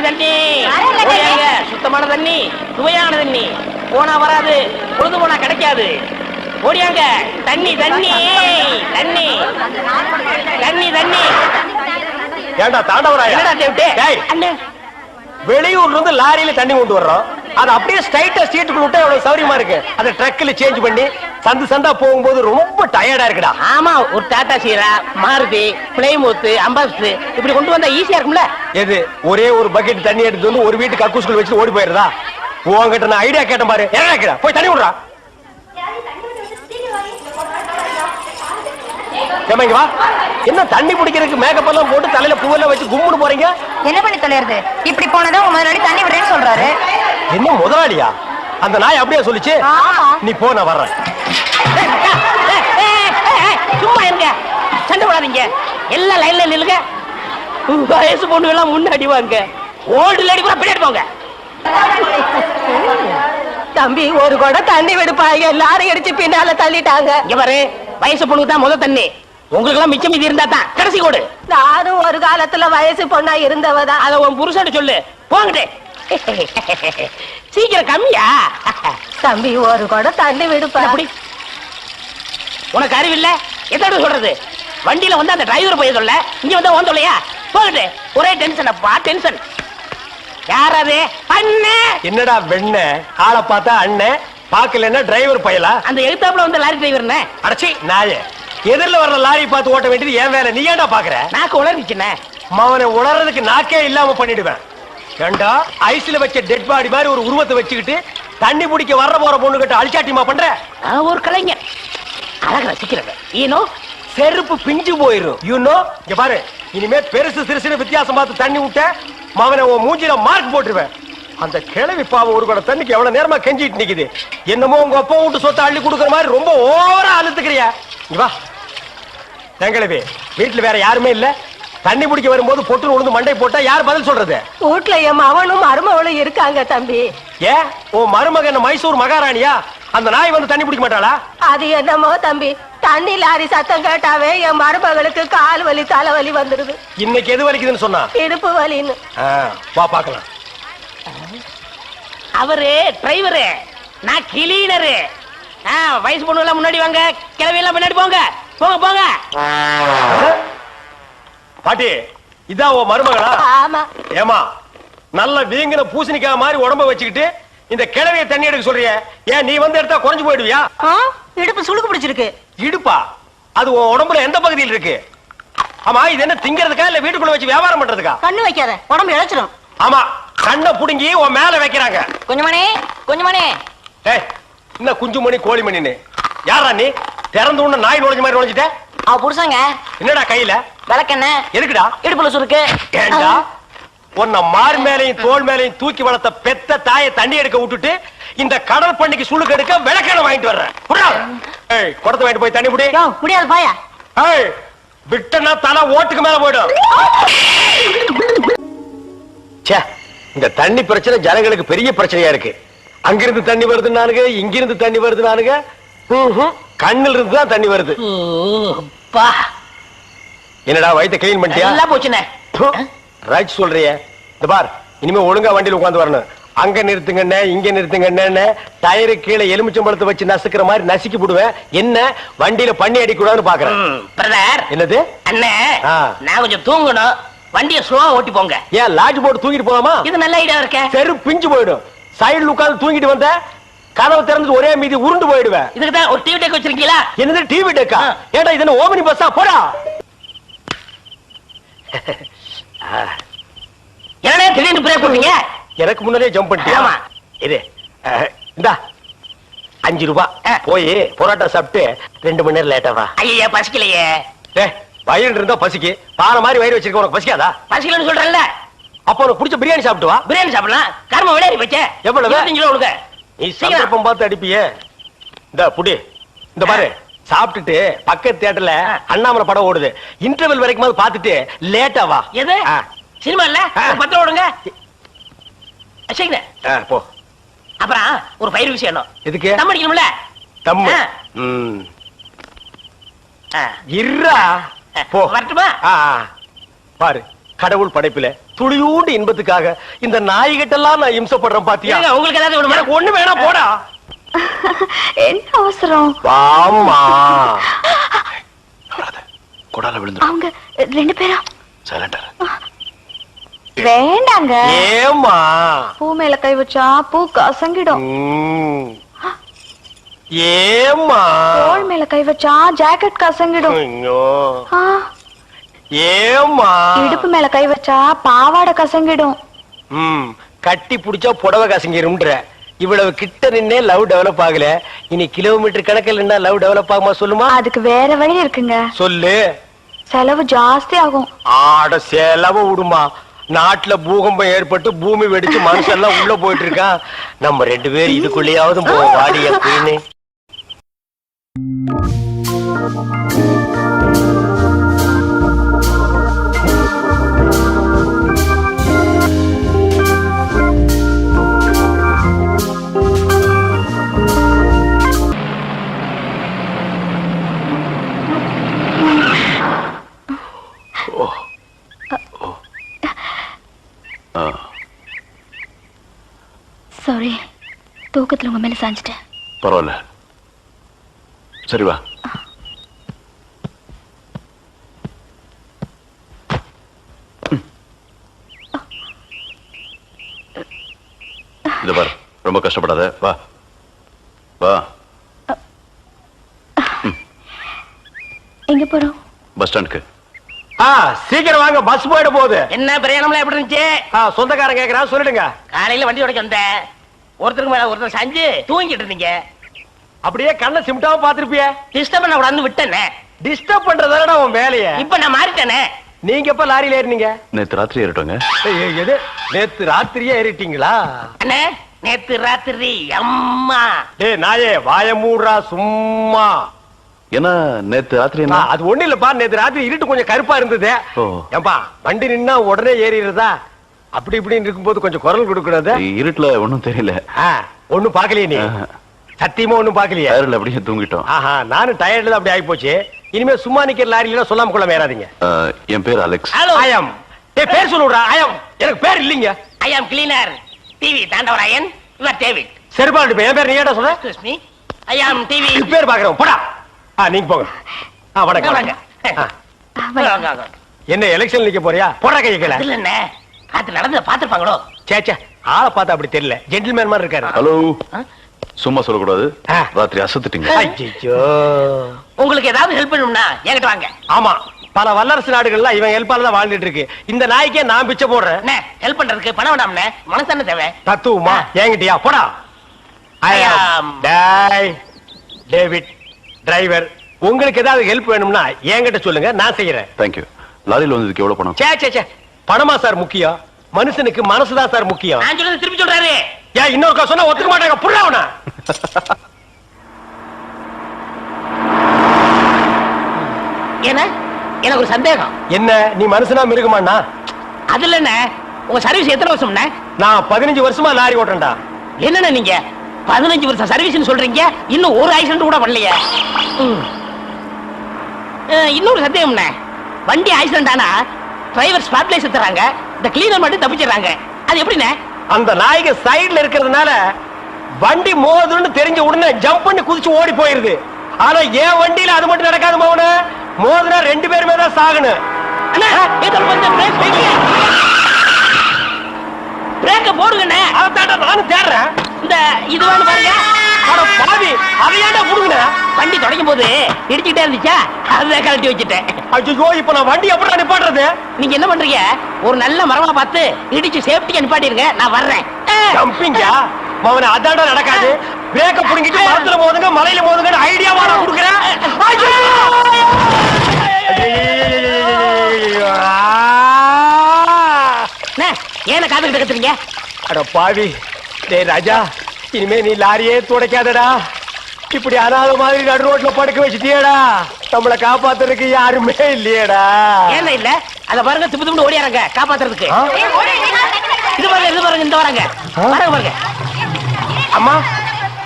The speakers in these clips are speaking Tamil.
தண்ணி சுத்தமான தண்ணி, சுவையான தண்ணி. போனா வராது, பொழுது போனா கிடைக்காது. ஓடியாங்க. தண்ணி தண்ணி தண்ணி தண்ணி தண்ணி. ஏண்டா தாண்டவராயா, வெளியூர்ல இருந்து லாரியில தண்ணி கொண்டு வர்றோம். அது அப்படியே ஸ்ட்ரைட்டா சீட்டுக்குள்ள விட்டா எவ்வளவு சௌரியமா இருக்கு. அதை ட்ரக்ல சேஞ்ச் பண்ணி சந்து சந்தா போகும்போது ரொம்ப டயர்டா இருக்குடா. ஆமா, ஒரு டாடா சீரா, மாருதி, பிளைமூத், அம்பாஸ்டர் இப்படி கொண்டு வந்தா ஈஸியா இருக்கும்ல. எது ஒரே ஒரு பக்கெட் தண்ணி எடுத்து வந்து ஒரு வீட்டு கக்கூஸ்குள்ள வச்சு ஓடி போயிருதா? உங்ககிட்ட நான் ஐடியா கேட்டேன் பாரு. என்ன போய் தண்ணி விடுறா. வா. என்ன தண்ணி பிடிக்கிறதுக்கு மேக்கப் எல்லாம் போட்டு தலையில பூவெல்லாம் வச்சு கும்முன்னு போறீங்க? என்ன பண்ணி தொலைறது? இப்படி போனதும் முதலாளி தண்ணி விடுறேன்னு சொல்றாரு. என்ன முதலாளியா? அந்த நாய் அப்படியே சொல்லிச்சு. நீ போ, நான் வர்றேன். சும்மா இருங்க, சண்டை போடாதீங்க. எல்லாம் லைன்ல நில்லுங்க. வயசு பொண்ணு எல்லாம் முன்னாடி வாங்க, ஓல்டு லேடி கூட பின்னாடி போங்க. தம்பி, ஒரு குடம் தண்ணி விடுப்பாங்க, லாரி அடிச்சு பின்னால தள்ளிட்டாங்க. இங்க பாரு, வயசு பொண்ணுக்கு தான் முதல் தண்ணி. உங்களுக்கு எல்லாம் மிச்சம் மீதி இருந்தா தான் கடைசி கோடு. நானும் ஒரு காலத்துல வயசு பொண்ணா இருந்தவதான். அத உன் புருஷன் சொல்லு. போங்கடே. சீக்கிரம் கம்மியா? தம்பி, ஒரு குடம் தண்ணி விடுப்பா. அப்படி உனக்கு அறிவில்ல? எத்தனை சொல்றது? வண்டியில வந்து அந்த டிரைவர் போய் சொல்ல, இங்க வந்து ஓன் சொல்லையா? போகட்டு. ஒரே டென்ஷன் அப்பா, டென்ஷன். யாராவது அண்ணன்? என்னடா வெண்ண ஆளை பார்த்தா அண்ணன், பாக்கலன்னா டிரைவர் பயலா? அந்த எழுத்தாப்புல வந்து லாரி டிரைவர். அடச்சி நாயே, எதிரில வர்ற லாரி பார்த்து ஓட்ட வேண்டியது ஏன் வேலை? நீ ஏன்டா பாக்குற? நாக்கு உளறிச்சுனே. அவனை உளறதுக்கு நாக்கே இல்லாம பண்ணிடுவேன். ஏண்டா ஐஸ்ல வச்ச டெட் பாடி மாதிரி ஒரு உருவத்தை வச்சுக்கிட்டு தண்ணி பிடிக்க வர்ற போற பொண்ணு கிட்ட அழிச்சாட்டிமா பண்ற? ஒரு கலைஞர் அழகு ரசிக்கிறவன். ஈனோ செருப்பு பிஞ்சு போயிரும். யூனோ, இங்க பாரு, இனிமே பெருசு சிறுசுன்னு வித்தியாசம் பார்த்து தண்ணி விட்ட மவனை உன் மூஞ்சில மார்க் போட்டுருவேன். அந்த கிழவி பாவம் ஒரு கூட தண்ணிக்கு எவ்வளவு நேரமா கெஞ்சிட்டு நிக்குது. என்னமோ உங்க அப்பா வீட்டு சொத்தை அள்ளி கொடுக்குற மாதிரி ரொம்ப ஓவரா அழுத்துக்கிறியா? வா. எங்களவே வீட்டுல வேற யாருமே இல்ல. தண்ணி பிடிக்க வரும்போது பொட்டு உழுந்து மண்டை போட்டா யார் பதில் சொல்றது? வீட்டுல என் மவனும் மருமவளும் இருக்காங்க தம்பி. ஏன் உன் மருமக என்ன மைசூர் மகாராணியா? அந்த நாய் வந்து தண்ணி பிடிக்க மாட்டாளா? அது என்னமோ தம்பி, தண்ணி லாரி சத்தம் கேட்டாவே என் மருமகளுக்கு கால் வலி தலைவலி வந்துடுது. இன்னைக்கு எது வலிக்குதுன்னு சொன்னா? இடுப்பு வலின்னு. வா பாக்கலாம். அவரு டிரைவரு, நான் கிளீனரு. வயசு பொண்ணு எல்லாம் முன்னாடி வாங்க, கிளவி எல்லாம் பின்னாடி போங்க. போங்க போங்க. பாட்டி, இதான் உன் மருமகளா? ஆமா. ஏமா, நல்ல வீங்கின பூசணிக்காய் மாதிரி உடம்ப வச்சுக்கிட்டு இந்த கிழவிய தண்ணி எடுக்க சொல்றிய? ஏன் நீ வந்து எடுத்தா குறைஞ்சு போயிடுவியா? இடுப்பு சுளுக்கு பிடிச்சிருக்கு. இடுப்பா? அது உன் உடம்புல எந்த பகுதியில் இருக்கு? ஆமா, இது என்ன திங்கிறதுக்கா இல்ல வீட்டுக்குள்ள வச்சு வியாபாரம் பண்றதுக்கா? கண்ணு வைக்காத, உடம்பு இழைச்சிடும். ஆமா, கண்ணை புடுங்கி உன் மேல வைக்கிறாங்க. கொஞ்சமணி கொஞ்சமணி. என்ன குஞ்சுமணி கோழிமணின்னு? யாரா நீ? திறந்து உள்ள நாய் நுழைஞ்ச மாதிரி நுழைஞ்சிட்ட? அவ புருஷங்க. என்னடா கையில? விளக்கெண்ண. எதுக்குடா? இடுப்புல சுருக்கு. ஏண்டா உன்னை மார் மேலையும் தோல் மேலையும் தூக்கி வளர்த்த பெத்த தாயை தண்ணி எடுக்க விட்டுட்டு இந்த கடல் பண்ணிக்கு சுளுக்கு எடுக்க விளக்கெண்ண வாங்கிட்டு வர்றேன். குடத்தை வாங்கிட்டு போய் தண்ணி புடி. முடியாது பாயா. விட்டனா தலை ஓட்டுக்கு மேல போயிடும். இந்த தண்ணி பிரச்சனை ஜனங்களுக்கு பெரிய பிரச்சனையா இருக்கு. அங்கிருந்து தண்ணி வருது நானுங்க, இங்கிருந்து தண்ணி வருது நானுங்க. கண்ணில் இருந்து தான் தண்ணி வருது. என்னடா வயித்தை கிளீன் பண்ணிட்டியா? எல்லாம் போச்சுனே. ரைட் சொல்றிய. இந்த பார், இனிமே ஒழுங்கா வண்டியில உட்கார்ந்து வரணும். அங்க நிறுத்துங்கண்ணே, இங்க நிறுத்துங்கண்ணே. டயரு கீழே எலுமிச்சம்பழத்தை வச்சு நசுக்கிற மாதிரி நசுக்கி போடுவேன். என்ன வண்டியில பண்ணி அடிக்கூடாதுன்னு பாக்குறேன். பிரதர். என்னது? அண்ணே, நான் கொஞ்சம் தூங்கணும். வண்டியை ஸ்லோவா ஓட்டி போங்க. ஏன் லாட்ஜ் போட்டு தூங்கிட்டு போலாமா? இது நல்ல ஐடியா இருக்க. தெரு பிஞ்சு போயிடும். சைடுல உட்கார்ந்து தூங்கிட்டு வந்த கதவு திறந்து ஒரே மீதி உருண்டு போயிடுவேன். இதுக்கு தான் ஒரு டிவி டெக் வச்சிருக்கீங்களா? என்னது டிவி டெக்கா? ஏடா இது என்ன ஓமினி பஸ்ஸா? போடா. என்னடா திடீர்னு பிரேக் போட்டீங்க? எனக்கு முன்னாடியே ஜம்ப் பண்ணிட்டியா? ஆமா. இது இந்தா 5 ரூபாய். போய் பொரோட்டா சாப்பிட்டு 2 மணி நேரம் லேட்டா வா. ஐயா பசிக்கலையே. வயிறு இருந்தா பசிக்கு. பாறை மாதிரி வயிறு வச்சிருக்க உனக்கு பசிக்காதா? பசிக்கலன்னு சொல்றேன்ல. அப்ப உனக்கு பிடிச்ச பிரியாணி சாப்பிட்டு வா. பிரியாணி சாப்பிடலாம். கர்ம விளையாடி வச்ச. எவ்வளவு? 25 கிலோ கொடுங்க. நீ சந்தர்ப்பம் பார்த்து அடிப்பியே. இந்த புடி. இந்த பாரு, சாப்பிட்டுட்டு பக்கத்து தியேட்டர்ல அண்ணாமலை படம் ஓடுது. இன்டர்வல் வரைக்கும் பார்த்துட்டு லேட்டா வா. எது சினிமா இல்ல? 10 ஓடுங்க. போ. அப்புறம் ஒரு பயிர் விஷயம். எதுக்கு? தம் அடிக்கணும்ல. தம். இருடா. போ. வரட்டுமா? பாரு, கடவுள் படைப்புல துளியூண்டு இன்பத்துக்காக இந்த நாய்கிட்டெல்லாம் நான் இம்சப்படுறேன் பாத்தியா? ஏங்க, உங்களுக்கு ஏதாவது வேணுமா? எனக்கு ஒண்ணு வேணா போடா. என்ன அவசரம்? வாம்மா. கொடால விழுந்து அவங்க 2 பேரும் சைலண்டா வேண்டாங்க. ஏம்மா? பூ மேல கை வச்சா பூ கசங்கிடும். ஏம்மா? தோள் மேல கை வச்சா ஜாக்கெட் கசங்கிடும். ஐயோ. ஆ, ஏம்மா? இடுப்பு மேல கை வச்சா பாவாடை கசங்கிடும். கட்டி புடிச்சா புடவை கசங்கிரும்ன்ற. இவ்வளவு கிட்ட நின்னே லவ் டெவலப் ஆகல, இனி கிலோமீட்டர் கணக்கில் நின்னா லவ் டெவலப் ஆகுமா சொல்லுமா? அதுக்கு வேற வழி இருக்குங்க. சொல்லு. செலவு ஜாஸ்தி ஆகும். ஆட செலவு விடுமா. நாட்டுல பூகம்பம் ஏற்பட்டு பூமி வெடிச்சு மனுஷன் எல்லாம் உள்ள போயிட்டு இருக்கான். நம்ம 2 பேரும் இதுக்குள்ளேயாவது போவோம் வாடி அப்படின்னு. சாரி, தூக்கத்துல உங்க மேல சாஞ்சிட்டேன். பரவாயில்ல, சரி வா. இது பாரு, ரொம்ப கஷ்டப்படாத, வா வா. எங்க போறோம்? பஸ் ஸ்டாண்டுக்கு. சீக்கிரம் வாங்க, பஸ் போயிட போகுது. என்ன பிரயாணம்லாம் எப்படி இருந்துச்சு? சொந்தக்காரன் கேக்குறான், சொல்லிடுங்க. காலையில வண்டி உடைக்க வந்தேன். ஒருத்தருக்கு மேல ஒருத்தர் சாஞ்சு தூங்கிட்டு இருந்தீங்க. அப்படியே கண்ணை சிமிட்டாம பாத்துருப்பிய. டிஸ்டர்ப் பண்ண கூடாதுன்னு விட்டேனே. டிஸ்டர்ப் பண்றதானடா உன் வேலைய. இப்ப நான் மாறிட்டேனே. நீங்க எப்ப லாரியில ஏறினீங்க? நேத்து ராத்திரி ஏறிட்டோங்க. எது, நேத்து ராத்திரியே ஏறிட்டீங்களா? அண்ணே, நேத்து ராத்திரி அம்மா. டேய் நாயே, வாய மூடுறா சும்மா. ஏன்னா நேத்து ராத்திரி என்ன? அது ஒண்ணு இல்லப்பா, நேத்து ராத்திரி இருட்டு கொஞ்சம் கருப்பா இருந்தது. ஏன்பா வண்டி நின்னா உடனே ஏறிடுறதா? அப்படி இப்படின்னு இருக்கும்போது கொஞ்சம் குரல் கொடுக்கறது. இருட்டுல ஒண்ணும் தெரியல. ஒண்ணும் பாக்கலையே நீ? சத்தியமா ஒண்ணும் பாக்கலையே? டயர்ல அப்படியே தூங்கிட்டோம். நானும் டயர்ட்ல அப்படி ஆகி போச்சு. இனிமே சும்மா நிக்கிற லாரியில சொல்லாம கொள்ள ஏறாதீங்க. என் பேர் அலெக்ஸ். ஹலோ. ஆயம். பேர் சொல்லுடா. ஆயம். எனக்கு பேர் இல்லீங்க. I am cleaner TV Thandavarayan. Your David. செருப்பாடு என் பேர் நீ ஏடா சொல்ற? Excuse me. I am TV. பேர் பாக்குறோம். போடா. நீங்க போங்க. வணக்கம். வாங்க. வாங்க. என்ன எலெக்ஷன் நிக்க போறியா? போடா கையல. இல்ல என்ன காத்து நடந்து பாத்துப்பாங்களோ? சேச்சே, ஆளை பார்த்தா அப்படி தெரியல. ஜென்டில்மேன் மாதிரி இருக்காரு. ஹலோ. சும்மா சொல்லக்கூடாது, ராத்திரி அசத்துட்டீங்க. ஐயோ. உங்களுக்கு ஏதாவது ஹெல்ப் பண்ணணும்னா என்கிட்ட வாங்க. ஆமா, பல வல்லரசு நாடுகள்ல இவன் ஹெல்ப்பால தான் வாழ்ந்துட்டு இருக்கு. இந்த நாய்க்கே நான் பிச்சை போடுறேன். என்ன ஹெல்ப் பண்றதுக்கு பணம் வேண்டாம்னே, மனசான தேவை. தத்துவமா என்கிட்டயா? போடா. டேய் டேவிட் டிரைவர், உங்களுக்கு ஏதாவது ஹெல்ப் வேணும்னா என்கிட்ட சொல்லுங்க, நான் செய்யறேன். தேங்க்யூ. லாரியில் வந்ததுக்கு எவ்வளவு பணம்? சே பணமா சார் முக்கியம்? மனுஷனுக்கு மனசுதான் சார் முக்கியம். நான் சொல்றது திருப்பி சொல்றாரு. ஏன் இன்னொரு சொன்னா ஒத்துக்க மாட்டாங்க. புரியவனா? ஏன்னா எனக்கு ஒரு சந்தேகம். என்ன, நீ மனுஷனா மிருகமாண்ணா? அதுல என்ன, உங்க சர்வீஸ் எத்தனை வருஷம்னா? நான் 15 வருஷமா லாரி ஓட்டுறேன்டா. என்னன்னா நீங்க 15 வருஷம் சர்வீஸ்னு சொல்றீங்க, இன்னும் ஒரு ஆக்சிடென்ட் கூட பண்ணலையே. இன்னொரு சந்தேகம்ண்ணே, வண்டி ஆக்சிடென்ட் ஆனா டிரைவர் ஸ்பாட்ல செத்துறாங்க, இந்த கிளீனர் மட்டும் தப்பிச்சிடறாங்க. அது எப்படிண்ணே? அந்த நாய்க்கு சைடுல இருக்கிறதுனால வண்டி மோதுன்னு தெரிஞ்ச உடனே ஜம்ப் பண்ணி குதிச்சு ஓடி போயிருது. ஆனா என் வண்டியில அது மட்டும் நடக்காது மோன. மோதுனா 2 பேருமே தான் சாகணும். பிரேக்க போடுங்கண்ணே. அதான் நானும் தேடுறேன். இந்த இது வேணும் பாருங்க. பாவி, அதையாண்டா புடுங்க. வண்டி தொடங்கும் போது இடிச்சுட்டே இருந்துச்சா, அதை கழட்டி வச்சுட்டேன். ஐயோ, இப்ப நான் வண்டி எப்படி நிப்பாட்டுறது? நீங்க என்ன பண்றீங்க, ஒரு நல்ல மரமா பார்த்து இடிச்சு சேஃப்டியா நிப்பாட்டிருங்க, நான் வர்றேன். ஜம்பிங்கா மவன? அதாண்டா நடக்காது. பிரேக்க புடுங்கிட்டு மரத்துல மோதுங்க, மலையில மோதுங்க ஐடியாவா நான் கொடுக்குறேன். ஏன காதுகிட்ட கத்துறீங்க? அட பாவி. டேய் ராஜா, இனிமே நீ லாரியே துடைக்காதடா. இப்படி அனாத மாதிரி நடு ரோட்ல படுக்க வச்சுட்டியேடா. நம்மளை காப்பாத்துறதுக்கு யாருமே இல்லையேடா. ஏன் இல்ல? அத பாருங்க, திப்பு திப்பு ஓடியாரங்க காப்பாத்துறதுக்கு. இது பாருங்க, இது பாருங்க, இந்த வராங்க பாருங்க பாருங்க. அம்மா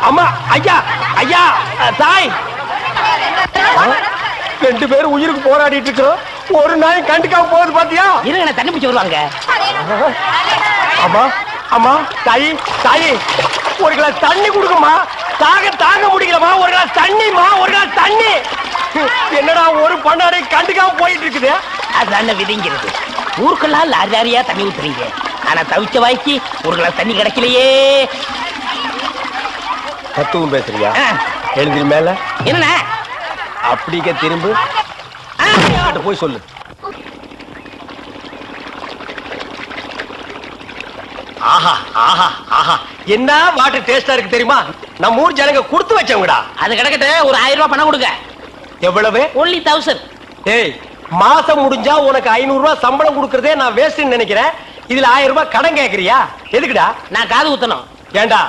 அம்மா, ஐயா ஐயா, தாய். 2 பேரும் உயிருக்கு போராடிட்டு இருக்கிறோம். ஒரு நாய் கண்டுக்காம போகுது பாத்தியா? இருங்க நான் தண்ணி பிடிச்சி வருவாங்க. அம்மா அம்மா தாயி தாயி ஒரு கிளாஸ் தண்ணி கொடுக்குமா. தாங்க முடியலமா. ஒரு கிளாஸ் தண்ணிமா. ஒரு கிளாஸ் தண்ணி. என்னடா ஒரு பண்ணாடை கண்டுக்காம போயிட்டு இருக்குது. அதான விதிங்கிறது. ஊருக்கெல்லாம் லாரி லாரியா தண்ணி ஊத்துறீங்க. ஆனா தவிச்ச வாய்க்கு ஒரு கிளாஸ் தண்ணி கிடைக்கலையே. தத்துவம் பேசுறியா? எழுதி மேல என்ன அப்படிக்க திரும்ப போய் சொல்லு. ஆஹா ஆஹா ஆஹா என்ன வாட்டர் டேஸ்டா இருக்கு தெரியுமா? நம்ம ஊர் ஜனங்க கொடுத்து வச்சவங்கடா. அது கிடக்கட்டு. ஒரு 1000 ரூபாய் பணம் கொடுங்க. எவ்வளவு? only 1000. ஏய் மாசம் முடிஞ்சா உனக்கு 500 ரூபாய் சம்பளம் கொடுக்கறதே நான் வேஸ்ட்னு நினைக்கிறேன். இதுல 1000 ரூபாய் கடன் கேக்குறியா? எதுக்குடா? நான் காது ஊத்தணும். ஏண்டா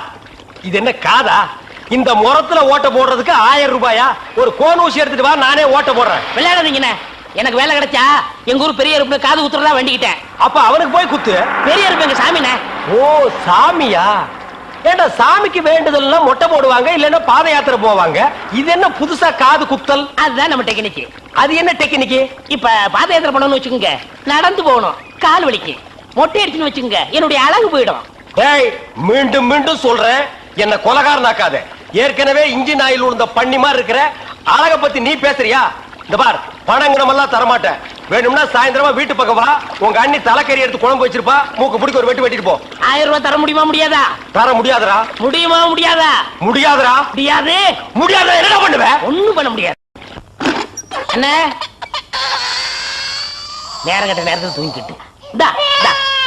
இது என்ன காதா? இந்த முறத்துல ஓட்ட போடுறதுக்கு 1000 ரூபாயா? ஒரு கோன் ஊசி எடுத்துட்டு வா, நானே ஓட்ட போடுறேன். விளையாடாதீங்கண்ணே. எனக்கு வேலை கிடைச்சா எங்க ஊர் பெரிய இருப்பு காது ஊத்துறதா வேண்டிக்கிட்டேன். அப்ப அவனுக்கு போய் குத்து. பெரிய இருப்பு எங்க சாமிண்ணே. ஓ சாமியா? ஏண்டா சாமிக்கு வேண்டுதல்லாம் மொட்டை போடுவாங்க, இல்லன்னா பாத யாத்திரை போவாங்க. இது என்ன புதுசா காது குத்தல்? அதுதான் நம்ம டெக்னிக்கு. அது என்ன டெக்னிக்கு? இப்ப பாத யாத்திரை பண்ணணும்னு வச்சுக்கோங்க, நடந்து போகணும், கால் வலிக்கு. மொட்டை அடிச்சுன்னு வச்சுக்கோங்க, என்னுடைய அழகு போயிடும். ஏய் மீண்டும் மீண்டும் சொல்றேன், என்ன கொலகாரனாக்காத. ஏற்கனவே இன்ஜின் ஆயில் உள்ள பண்ணி மாதிரி இருக்கிற அழக பத்தி நீ பேசுறியா? இந்த பார், பணங்கனமெல்லாம் தரமாட்டேன். வேணும்னா சாயந்தரமா வீட்டு பக்கம் வா. உங்க அண்ணி தலைக்கறி எடுத்து குழம்பு வச்சிருப்பா. மூக்கு பிடிக்க ஒரு வெட்டி வெட்டிட்டு போ. 1000 ரூபாய் தர முடியுமா முடியாதா? தர முடியாதுடா. முடியுமா முடியாதா? முடியாதுடா. முடியாது. முடியாத என்ன பண்ணுவ? ஒண்ணும் பண்ண முடியாது. அண்ணே நேரம் கட்ட நேரத்தில் தூங்கிக்கிட்டு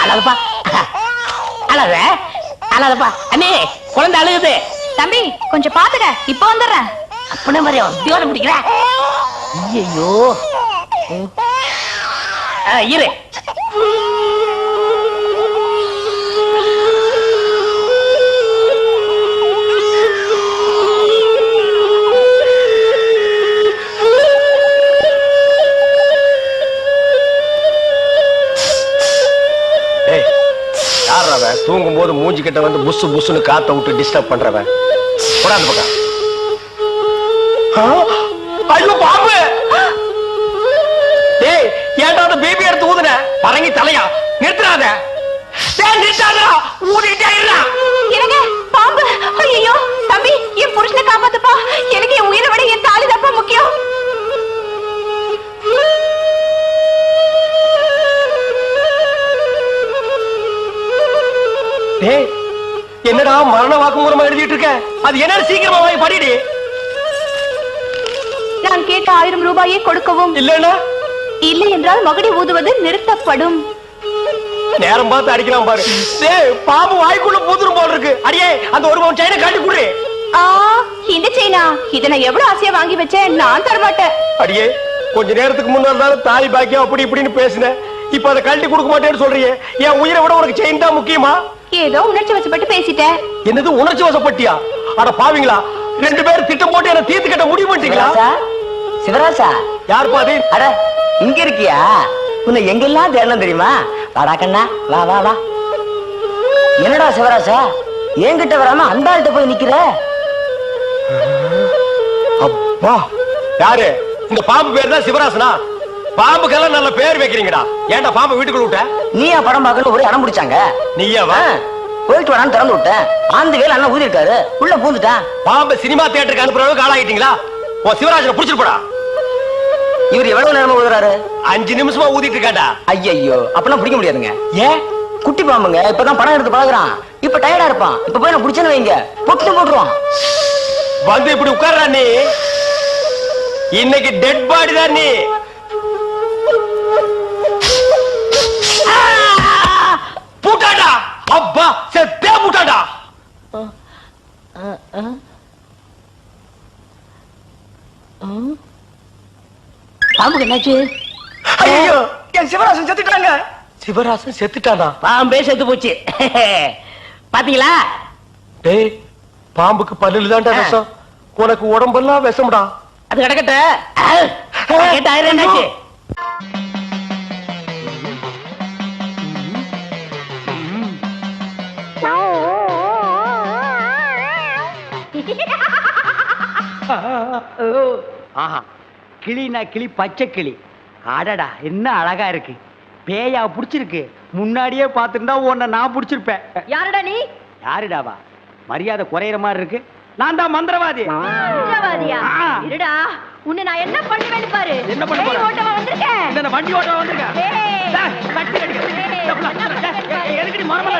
அழகப்பா அழக அழகப்பா. அண்ணே குழந்தை அழுகுது. தம்பி கொஞ்சம் பாத்துக்க, இப்ப வந்துடுறேன். அப்பன மாதிரி உத்தியோகம் முடிக்கிற. ஐயோ இரு. தூங்கும் போது மூஞ்சி கிட்ட வந்து புசு புசுன்னு காத்த விட்டு டிஸ்டர்ப் பண்றவன். போடாது பக்கம். ஐயோ பாம்பு! ஏய் ஏன்டா அந்த பேபி எடுத்து ஊதுன? பரங்கி தலையா? நிறுத்துறாத. டேய் நிறுத்தாதடா. ஊதிட்டே இருடா. எனக்கு பாம்பு. ஐயோ தம்பி, என் புருஷனை காப்பாத்துப்பா. எனக்கு என் உயிரை விட என் தாலி தப்பா முக்கியம். டேய் என்னடா மரண வாக்குமூலமா எழுதிட்டு இருக்க? அது என்ன சீக்கிரமா வாங்கி படிடி. நான் கேட்ட 1000 ரூபாயை கொடுக்கவும், இல்லன்னா இல்லை என்றால் மகுடி ஊதுவது நிறுத்தப்படும். நேரம் பார்த்து அடிக்கலாம் பாரு. டேய் பாம்பு வாய்க்குள்ள பூதுரும் போல இருக்கு. அடியே அந்த ஒரு பவுன் செயினை காட்டி குடு. இந்த செயினா? இத நான் எவ்வளவு ஆசையா வாங்கி வச்சேன். நான் தர மாட்டேன். அடியே கொஞ்ச நேரத்துக்கு முன்னாடி தாலி பாக்கியம் அப்படி இப்படின்னு பேசினேன். இப்ப அதை கழட்டி கொடுக்க மாட்டேன்னு சொல்றீங்க. என் உயிரை விட உனக்கு செயின் தான் முக்கியமா? ஏதோ உணர்ச்சி வசப்பட்டு பேசிட்டேன். என்னது உணர்ச்சி வசப்பட்டியா? அட பாவீங்களா, 2 பேரும் திட்டம் போட்டு என்ன தீர்த்து கட்ட முடிவு பண்ணிட்டீங்களா? சிவராசா, யார் பாதி? அட இங்க இருக்கியா? உன்னை எங்கெல்லாம் தேடணும் தெரியுமா? வாடா கண்ணா, வா வா வா. என்னடா சிவராசா, என்கிட்ட வராம அந்த ஆள்கிட்ட போய் நிக்கிற? அப்பா யாரு? இந்த பாம்பு பேர் தான் சிவராசனா? பாம்புக்கெல்லாம் நல்ல பேர் வைக்கிறீங்கடா. ஏன்டா பாம்பு வீட்டுக்குள்ள விட்ட? நீயா படம் பார்க்கணும் ஒரே அடம் பிடிச்சாங்க. நீயாவா? போயிட்டு வரான்னு திறந்து விட்டேன். ஆந்து வேலை அண்ணன் ஊதி இருக்காரு, உள்ள பூந்துட்டான். பாம்பு சினிமா தியேட்டருக்கு அனுப்புற அளவுக்கு ஆளாகிட்டீங்களா? உன் சிவராஜனை புடிச்சிட்டு போடா. இவர் எவ்வளவு நேரமா ஊதுறாரு? 5 நிமிஷமா ஊதிட்டு இருக்காண்டா. ஐயோ அப்பெல்லாம் பிடிக்க முடியாதுங்க. ஏன்? குட்டி பாம்புங்க, இப்பதான் படம் எடுத்து பழகுறான். இப்ப டயர்டா இருப்பான். இப்ப போய் நான் பிடிச்சேன்னு வைங்க, பொட்டு போட்டுருவான். வந்து இப்படி உட்கார்றா நீ. இன்னைக்கு டெட் பாடி தான் நீ. பூட்டாடா. அப்பா செத்தே பூட்டாடா. பாம்புக்கு என்னாச்சு? ஐயோ என் சிவராசன் செத்துட்டாங்க. சிவராசன் செத்துட்டானா? பாம்பே செத்து போச்சு. பாத்தீங்களா? டேய் பாம்புக்கு பல்லுல தான்டா விஷம், உனக்கு உடம்பெல்லாம் விஷம்டா. அது கிடக்கட்ட கேட்ட 1000 என்னாச்சு? ஆஹா, கிளினா கிளி, பச்சை கிளி. அடடா என்ன அழகா இருக்கு. பேயா புடிச்சிருக்கு. முன்னாடியே பார்த்துருந்தா உன்னை நான் புடிச்சிருப்பேன். யாருடா நீ? யாருடாவா? மரியாதை குறையிற மாதிரி இருக்கு. நான் தான் மந்திரவாதி. மந்திரவாதியா? இருடா, உன்னை நான் என்ன பண்ணுவேன்னு பாரு. என்ன பண்ண போற? ஓட்டவா வந்திருக்கேன். இந்த வண்டி ஓட்டவா வந்திருக்கேன். ஏய், கட்டி அடிக்க. எதுக்கு மரமல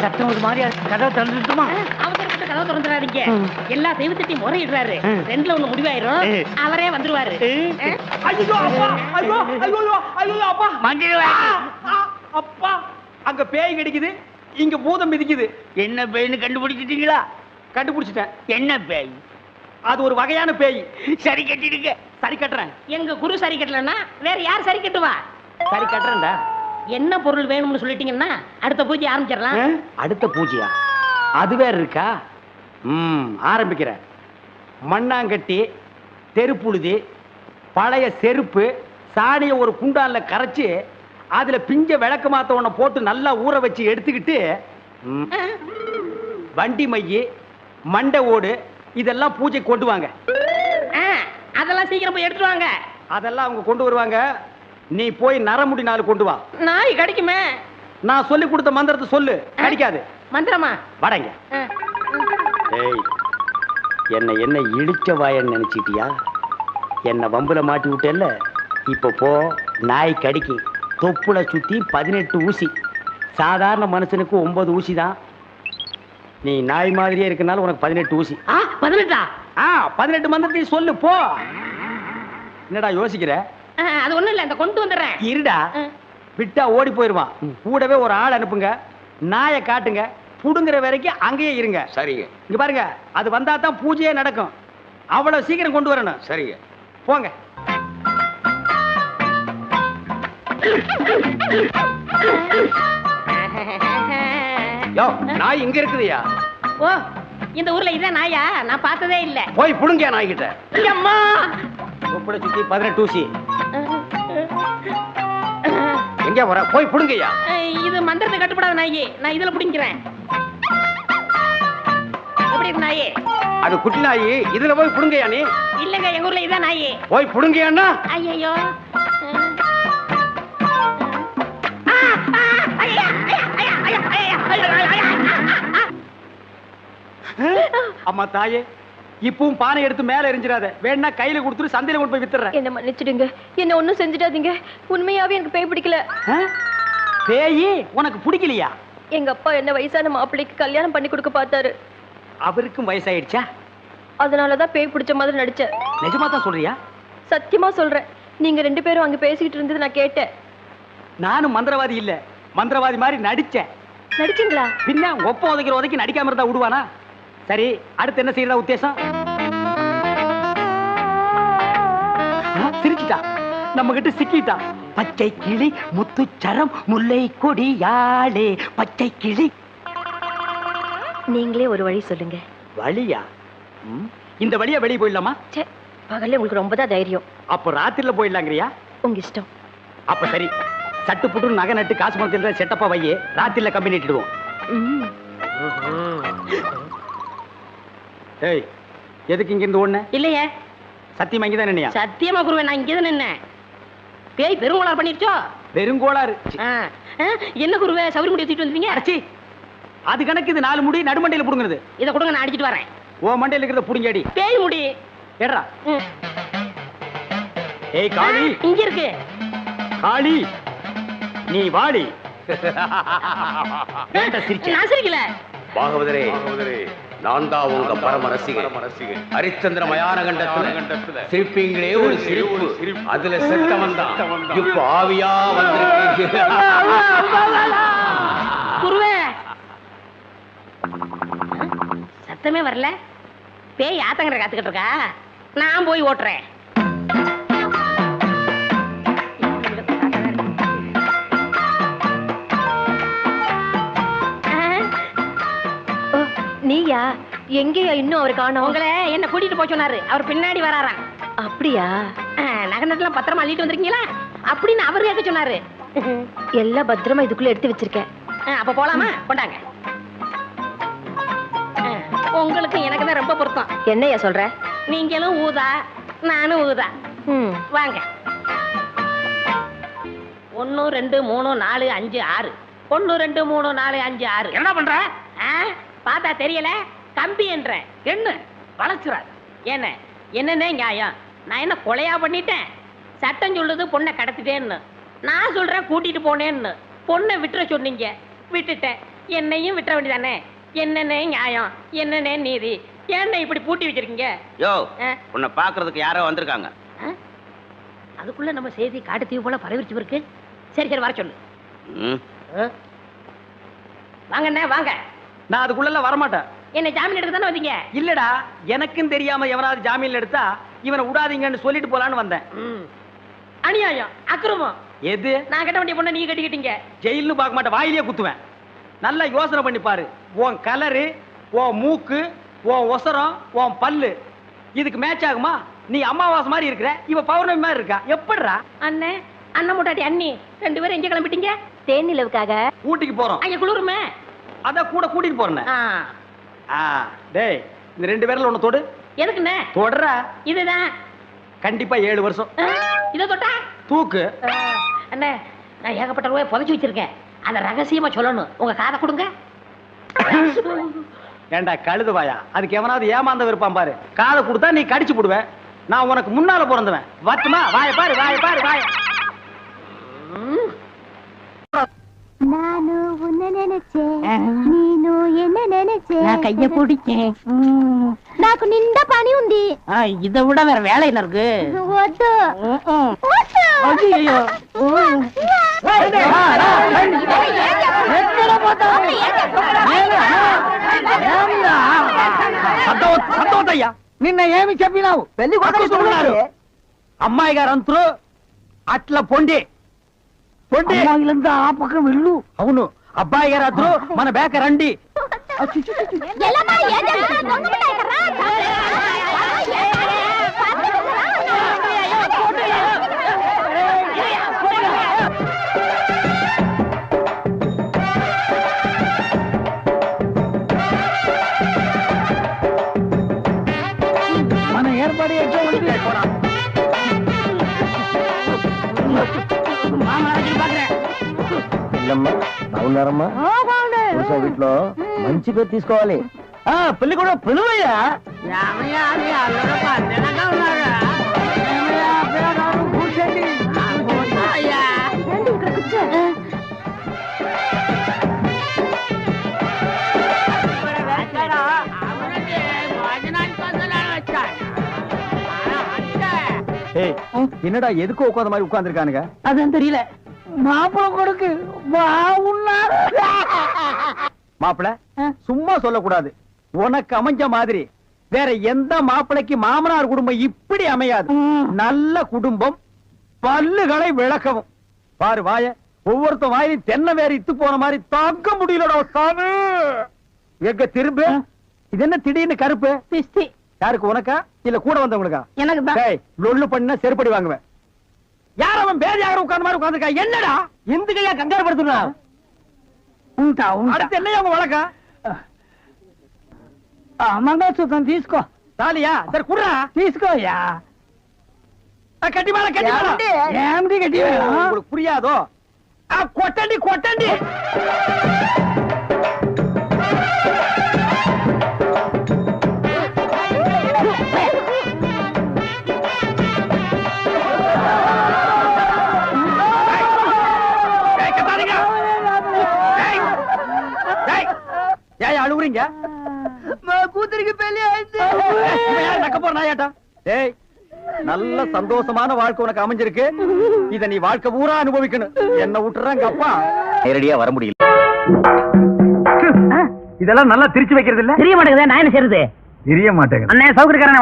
சத்தம் ஒரு மாதிரியா கதவை திறந்துட்டுமா? அவசரப்பட்டு கதவை திறந்துடாதீங்க. எல்லா தெய்வத்திட்டையும் முறையிடுறாரு. ரெண்டுல ஒண்ணு முடிவாயிரும். அவரே வந்துருவாரு. ஐயோ அப்பா, ஐயோ ஐயோ ஐயோ அப்பா, அப்பா அங்க பேய் கிடைக்குது, இங்க பூதம் மிதிக்குது. என்ன பேய்னு கண்டுபிடிச்சிட்டீங்களா? கண்டுபிடிச்சிட்டேன். என்ன பேய்? அது ஒரு வகையான பேய். சரி கட்டிடுங்க. சரி கட்டுறேன். எங்க குரு சரி கட்டலன்னா வேற யார் சரி கட்டுவா? சரி கட்டுறேன்டா. என்ன பொருள் வேணும்னு சொல்லிட்டீங்கன்னா அடுத்த பூஜை ஆரம்பிச்சிடலாம். அடுத்த பூஜையா? அது வேற இருக்கா? ஆரம்பிக்கிறேன். மண்ணாங்கட்டி, தெருப்புழுதி, பழைய செருப்பு, சாணியை ஒரு குண்டான்ல கரைச்சு அதுல பிஞ்ச விளக்கு மாத்த ஒண்ண போட்டு நல்லா ஊற வச்சு எடுத்துக்கிட்டு வண்டி மைய, மண்டை ஓடு இதெல்லாம் பூஜை கொண்டு வாங்க. அதெல்லாம் சீக்கிரம் போய் எடுத்துட்டு வாங்க. அதெல்லாம் அவங்க கொண்டு வருவாங்க. நீ போய் நரமுடி நாள் கொண்டு வா. நாய் கிடைக்குமே. நான் சொல்லி கொடுத்த மந்திரத்தை சொல்லு. கிடைக்காது. மந்திரமா? வடங்க. ஏய், என்ன இழிச்ச வாயன்னு நினைச்சிட்டியா? என்ன வம்புல மாட்டி விட்டேல்ல, இப்ப போ. நாய் கடிக்கு. தொப்புல சுத்தி 18 ஊசி. சாதாரண மனுஷனுக்கு 9 ஊசி தான். நீ நாய் மாதிரியே இருக்கனால உனக்கு 18 ஊசி. 18? 18 மந்திரத்தையும் சொல்லு போ. என்னடா யோசிக்கிற? அது ஒண்ணும் இல்ல, இந்த கொண்டு வந்துடுறேன். இருடா, விட்டா ஓடி போயிருவான். கூடவே ஒரு ஆள் அனுப்புங்க. நாயை காட்டுங்க. புடுங்குற வரைக்கும் அங்கேயே இருங்க. சரிங்க. இங்க பாருங்க, அது வந்தா தான் பூஜையே நடக்கும். அவ்வளவு சீக்கிரம் கொண்டு வரணும். சரிங்க. போங்க. யோ, நாய் இங்க இருக்குதுயா. ஓ, இந்த ஊர்ல இதான் நாயா? நான் பார்த்ததே இல்ல. போய் புடுங்க நாய் கிட்ட. அம்மா, தொப்புளை சுத்தி 18 ஊசி. எங்க வர? போய் புடுங்கய்யா. இது மந்திரத்தை கட்டுப்படாத நாயி. நான் இதுல புடிங்கிறேன். எப்படி இருக்கு நாயி? அது குட்டி நாயி. இதுல போய் புடுங்கய்யா நீ. இல்லங்க, எங்க ஊர்ல இதான் நாயி. போய் புடுங்கய்யான்னா. ஐயோ, அம்மா தாயே, இப்பவும் பானை எடுத்து மேல எரிஞ்சிடாத. வேணா கையில கொடுத்துட்டு சந்தையில கொண்டு போய் வித்துறேன். என்ன மன்னிச்சிடுங்க. என்ன ஒண்ணும் செஞ்சிடாதீங்க. உண்மையாவே எனக்கு பேய் பிடிக்கல. பேயி உனக்கு பிடிக்கலையா? எங்க அப்பா என்ன வயசான மாப்பிள்ளைக்கு கல்யாணம் பண்ணி கொடுக்க பார்த்தாரு. அவருக்கும் வயசாயிடுச்சா? அதனாலதான் பேய் பிடிச்ச மாதிரி நடிச்சேன். நிஜமா தான் சொல்றியா? சத்தியமா சொல்றேன். நீங்க 2 பேரும் அங்க பேசிக்கிட்டு இருந்தது நான் கேட்டேன். நானும் மந்திரவாதி இல்ல, மந்திரவாதி மாதிரி நடிச்சேன். நடிச்சீங்களா? பின்ன ஒப்ப உதைக்கிற உதைக்கு நடிக்காம இருந்தா விடுவானா? சரி, அடுத்து என்ன செய்யறதா உத்தேசம்? சிரிச்சிட்டா, நம்ம கிட்ட சிக்கிட்டா. பச்சை கிளி முத்துச்சரம் முல்லை கொடியாளே பச்சை கிளி. நீங்களே ஒரு வழி சொல்லுங்க. வழியா? இந்த வழியா வெளியே போயிடலாமா? பகல்ல உங்களுக்கு ரொம்ப தான் தைரியம். அப்ப ராத்திரில போயிடலாங்கிறியா? உங்க இஷ்டம். அப்ப சரி, சட்டு புட்டு நகை நட்டு காசு பணத்தில் செட்டப்பா வையே. ராத்திரில கம்பெனி இட்டுடுவோம். ஏய், எதுக்கு இங்க இருந்து ஓடுன? இல்லையே. சத்தியமா இங்கதான் நின்னையா? சத்தியமா குருவே, நான் இங்கதான் நின்னேன். பேய் பெருங்கோளாறு பண்ணிருச்சோ? பெருங்கோளாறு? என்ன குருவே, சவுரி முடி தூக்கிட்டு வந்துட்டீங்க? அடச்சி, அது கணக்கு. இது 4 முடி நடுமண்டையில புடுங்குறது. இதை கொடுங்க, நான் அடிச்சிட்டு வரேன். ஓ மண்டையில இருக்கிறத புடுங்கடி. பேய் முடி ஏடா. ஏய் காளி, இங்க இருக்கு. காளி நீ வாடி. நான் சிரிக்கல. பாகவதரே, நான் தான் உங்க பரம ரசிகன். ஹரிச்சந்திர மயான கண்டத்துல சிரிப்பீங்களே ஒரு சிரிப்பு. அதுல செத்தவன் தான் இப்ப ஆவியா வந்திருக்கு. குருவே, சத்தமே வரல. பேய் ஆத்தங்கரை காத்துக்கிட்டு இருக்கா. நான் போய் ஓட்டுறேன். நீயா? எங்கேயா இன்னும் அவர் காணோம்? உங்களை என்ன கூட்டிட்டு போய் சொன்னாரு. அவர் பின்னாடி வராராம். அப்படியா? நகை நட்டுலாம் பத்திரமா அள்ளிட்டு வந்திருக்கீங்களா அப்படின்னு அவர் கேட்க சொன்னாரு. எல்லாம் பத்திரமா இதுக்குள்ள எடுத்து வச்சிருக்கேன். அப்ப போலாமா? கொண்டாங்க. உங்களுக்கு எனக்கு தான் ரொம்ப பொருத்தம். என்னையா சொல்ற? நீங்களும் ஊதா, நானும் ஊதான் வாங்க 1 2 3 4 5 6 1 2 3 4 5 6 என்ன பண்ற பார்த்தா தெரியல கம்பி என்ற என்ன வளச்சுறாரு என்னன்னே நியாயம் நான் என்ன கொலையா பண்ணிட்டேன் சட்டம் சொல்லுது பொண்ணை கடத்திட்டேன்னு நான் சொல்றேன் கூட்டிட்டு போனேன்னு பொண்ணை விட்டுற சொன்னீங்க விட்டுட்டேன் என்னையும் விட்டுற வேண்டியதானே என்னன்னே நியாயம் என்னன்னே நீதி என்ன இப்படி பூட்டி வச்சிருக்கீங்க யோ உன்னை பாக்குறதுக்கு யாரோ வந்திருக்காங்க அதுக்குள்ள நம்ம செய்தி காட்டு தீவு போல பரவிச்சு இருக்கு சரி சரி வர சொல்லு வாங்கண்ணே வாங்க நான் அதுக்குள்ள வரமாட்டேன் என்ன ஜாமீன் எடுக்க தானே வந்தீங்க இல்லடா எனக்கும் தெரியாம எவனாவது ஜாமீன்ல எடுத்தா இவனை விடாதீங்கன்னு சொல்லிட்டு போலான்னு வந்தேன் அநியாயம் அக்கிரமம் எது நான் கட்ட வேண்டிய பொண்ணை நீங்க கட்டிக்கிட்டீங்க ஜெயில்னு பார்க்க மாட்டேன் வாயிலேயே குத்துவேன் நல்லா யோசனை பண்ணி பாரு உன் கலரு உன் மூக்கு உன் ஒசரம் உன் பல்லு இதுக்கு மேட்ச் ஆகுமா நீ அமாவாசை மாதிரி இருக்கிற இவ பௌர்ணமி மாதிரி இருக்கா எப்படிடா அண்ணே அண்ணன் முட்டாட்டி அண்ணி 2 பேரும் எங்க கிளம்பிட்டீங்க தேனிலவுக்காக ஊட்டிக்கு போறோம் அங்க குளிருமே அத கூட கூட்டிட்டு போறேன் டேய் இந்த 2 பேர்ல ஒண்ணு தொடு எதுக்குண்ணே தொடற இதுதான் கண்டிப்பா 7 வருஷம் இத தொட்டா தூக்கு அண்ணே நான் ஏகப்பட்ட ரூபாய் புதைச்சு வச்சிருக்கேன் அத ரகசியமா சொல்லணும் உங்க காதை கொடுங்க ஏண்டா கழுதுவாயா அதுக்கு எவனாவது ஏமாந்த விருப்பான் பாரு காதை கொடுத்தா நீ கடிச்சு போடுவ நான் உனக்கு முன்னால பிறந்தவன் வட்டுமா வாய பாரு வாய பாரு வாய நானு உன்ன நினைச்சேன் நீனு என்ன நினைச்சேன் நான் கைய பிடிச்சேன் నాకు నిండా పని ఉంది இதை விட வேற வேலை என்ன இருக்கு వద్దు ஐயோ సంతోషయ్యా నిన్న ఏమి చెప్పినావు పెళ్లి కొడుకున్నారు అమ్మాయి గారు అంతరు అట్లా పొండి పొండి అమ్మాయిలంతా ఆ పక్కన వెళ్ళు అవును అబ్బాయి గారు అంతరు మన బేక రండి ఎల్లమ్మా ఏం చేస్తున్నావు దొంగముటాయి కర్రా మన ఏర్పాటు ఎట్లా ఉంది బాగున్నారమ్మా వీటిలో మంచి పేరు తీసుకోవాలి పెళ్లి కూడా పిలువయ్యా என்னடா எதுக்கு உட்காந்த மாதிரி உட்கார்ந்துருக்கானுங்க அதான் தெரியல மாப்பிள கொடுக்கு மாப்பிள சும்மா சொல்லக்கூடாது உனக்கு அமைஞ்ச மாதிரி வேற எந்த மாப்பிளைக்கு மாமனார் குடும்பம் இப்படி அமையாது நல்ல குடும்பம் பல்லுகளை விளக்கவும் பாரு வாய ஒவ்வொருத்த வாயிலும் தென்னை வேற இத்து போன மாதிரி தாக்க முடியலடா சாமி எங்க திரும்ப இது என்ன திடீர்னு கருப்பு பிஸ்தி யாருக்கு உனக்கா இல்ல கூட வந்தவங்களுக்கா எனக்கு தான் லொல்லு பண்ண செருப்படி வாங்குவேன் யார் அவன் பேதியாக உட்கார்ந்த மாதிரி உட்கார்ந்துருக்கா என்னடா இந்த கையா கங்காரு படுத்துனா அடுத்து என்னையா உங்க வழக்கா మంగళసూత్రం తీసుకో తాలియా సరే కుర్రా తీసుకోయా కట్టి మేళ కట్టి ఏమిటి కట్టి உங்களுக்கு புரியாதோ కొట్టండి కొట్టండి அழுகுறீங்க கூத்துருக்கு பெரிய நக்க போற நாயாட்டா டேய் நல்ல சந்தோஷமான வாழ்க்கை உனக்கு அமைஞ்சிருக்கு இத நீ வாழ்க்கை பூரா அனுபவிக்கணும் என்ன விட்டுறாங்க அப்பா நேரடியா வர முடியல இதெல்லாம் நல்லா திரிச்சு வைக்கிறது இல்ல தெரிய மாட்டேங்குது நான் என்ன செய்யறது தெரிய மாட்டேங்குது அண்ணே சௌகரியக்காரன்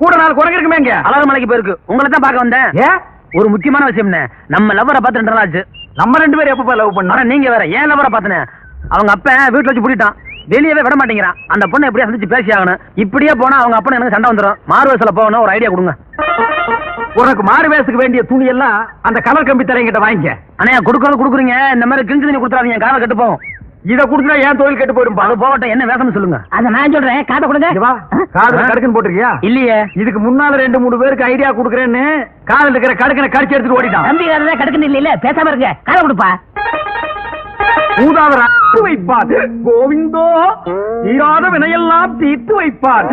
கூட நாள் குரங்கு இருக்குமே இங்க அழகு மலைக்கு போயிருக்கு உங்களை தான் பார்க்க வந்தேன் ஏன் ஒரு முக்கியமான விஷயம் நம்ம லவ்வரை பார்த்து 2 நாள் ஆச்சு நம்ம 2 பேரும் எப்ப லவ் பண்ணோம் நீங்க வேற ஏன் லவ்வரை பார்த்தேன் அவங்க அப்ப வீட்டுல வச்சு பூட்டிட்டான் வெளியவே விட மாட்டேங்கிறான் அந்த பொண்ணை எப்படியா சந்திச்சு பேசி ஆகணும் இப்படியே போனா அவங்க அப்பா எனக்கு சண்டை வந்துடும் மாறு வயசுல போகணும் ஒரு ஐடியா கொடுங்க உனக்கு மாறு வேஷத்துக்கு வேண்டிய துணி எல்லாம் அந்த கலர் கம்பி தலைங்கிட்ட வாங்கிக்க அண்ணா கொடுக்கறது கொடுக்குறீங்க இந்த மாதிரி கிழிஞ்சு தண்ணி கொடுத்துறாதீங்க காலை கட்டு போகும் இத குடுத்தா ஏன் தொழில் கெட்டு போயிடும். அது போகட்டும், என்ன வேஷம் சொல்லுங்க. அத நான் சொல்றேன், காதை கொடுங்க. காதுல கடுக்குன்னு போட்டிருக்கியா? இல்லையே. இதுக்கு முன்னால 2-3 பேருக்கு ஐடியா குடுக்கறேன்னு காதுல இருக்கிற கடுக்கனை கடிச்சு எடுத்துட்டு ஓடிட்டான். தம்பி காதுல கடுக்குன்னு இல்ல, பேசாம இருங்க, காதை கொடுப்பா. மூதாவரா வைப்பார் கோவிந்தோ, தீராத வினையெல்லாம் தீர்த்து வைப்பார்.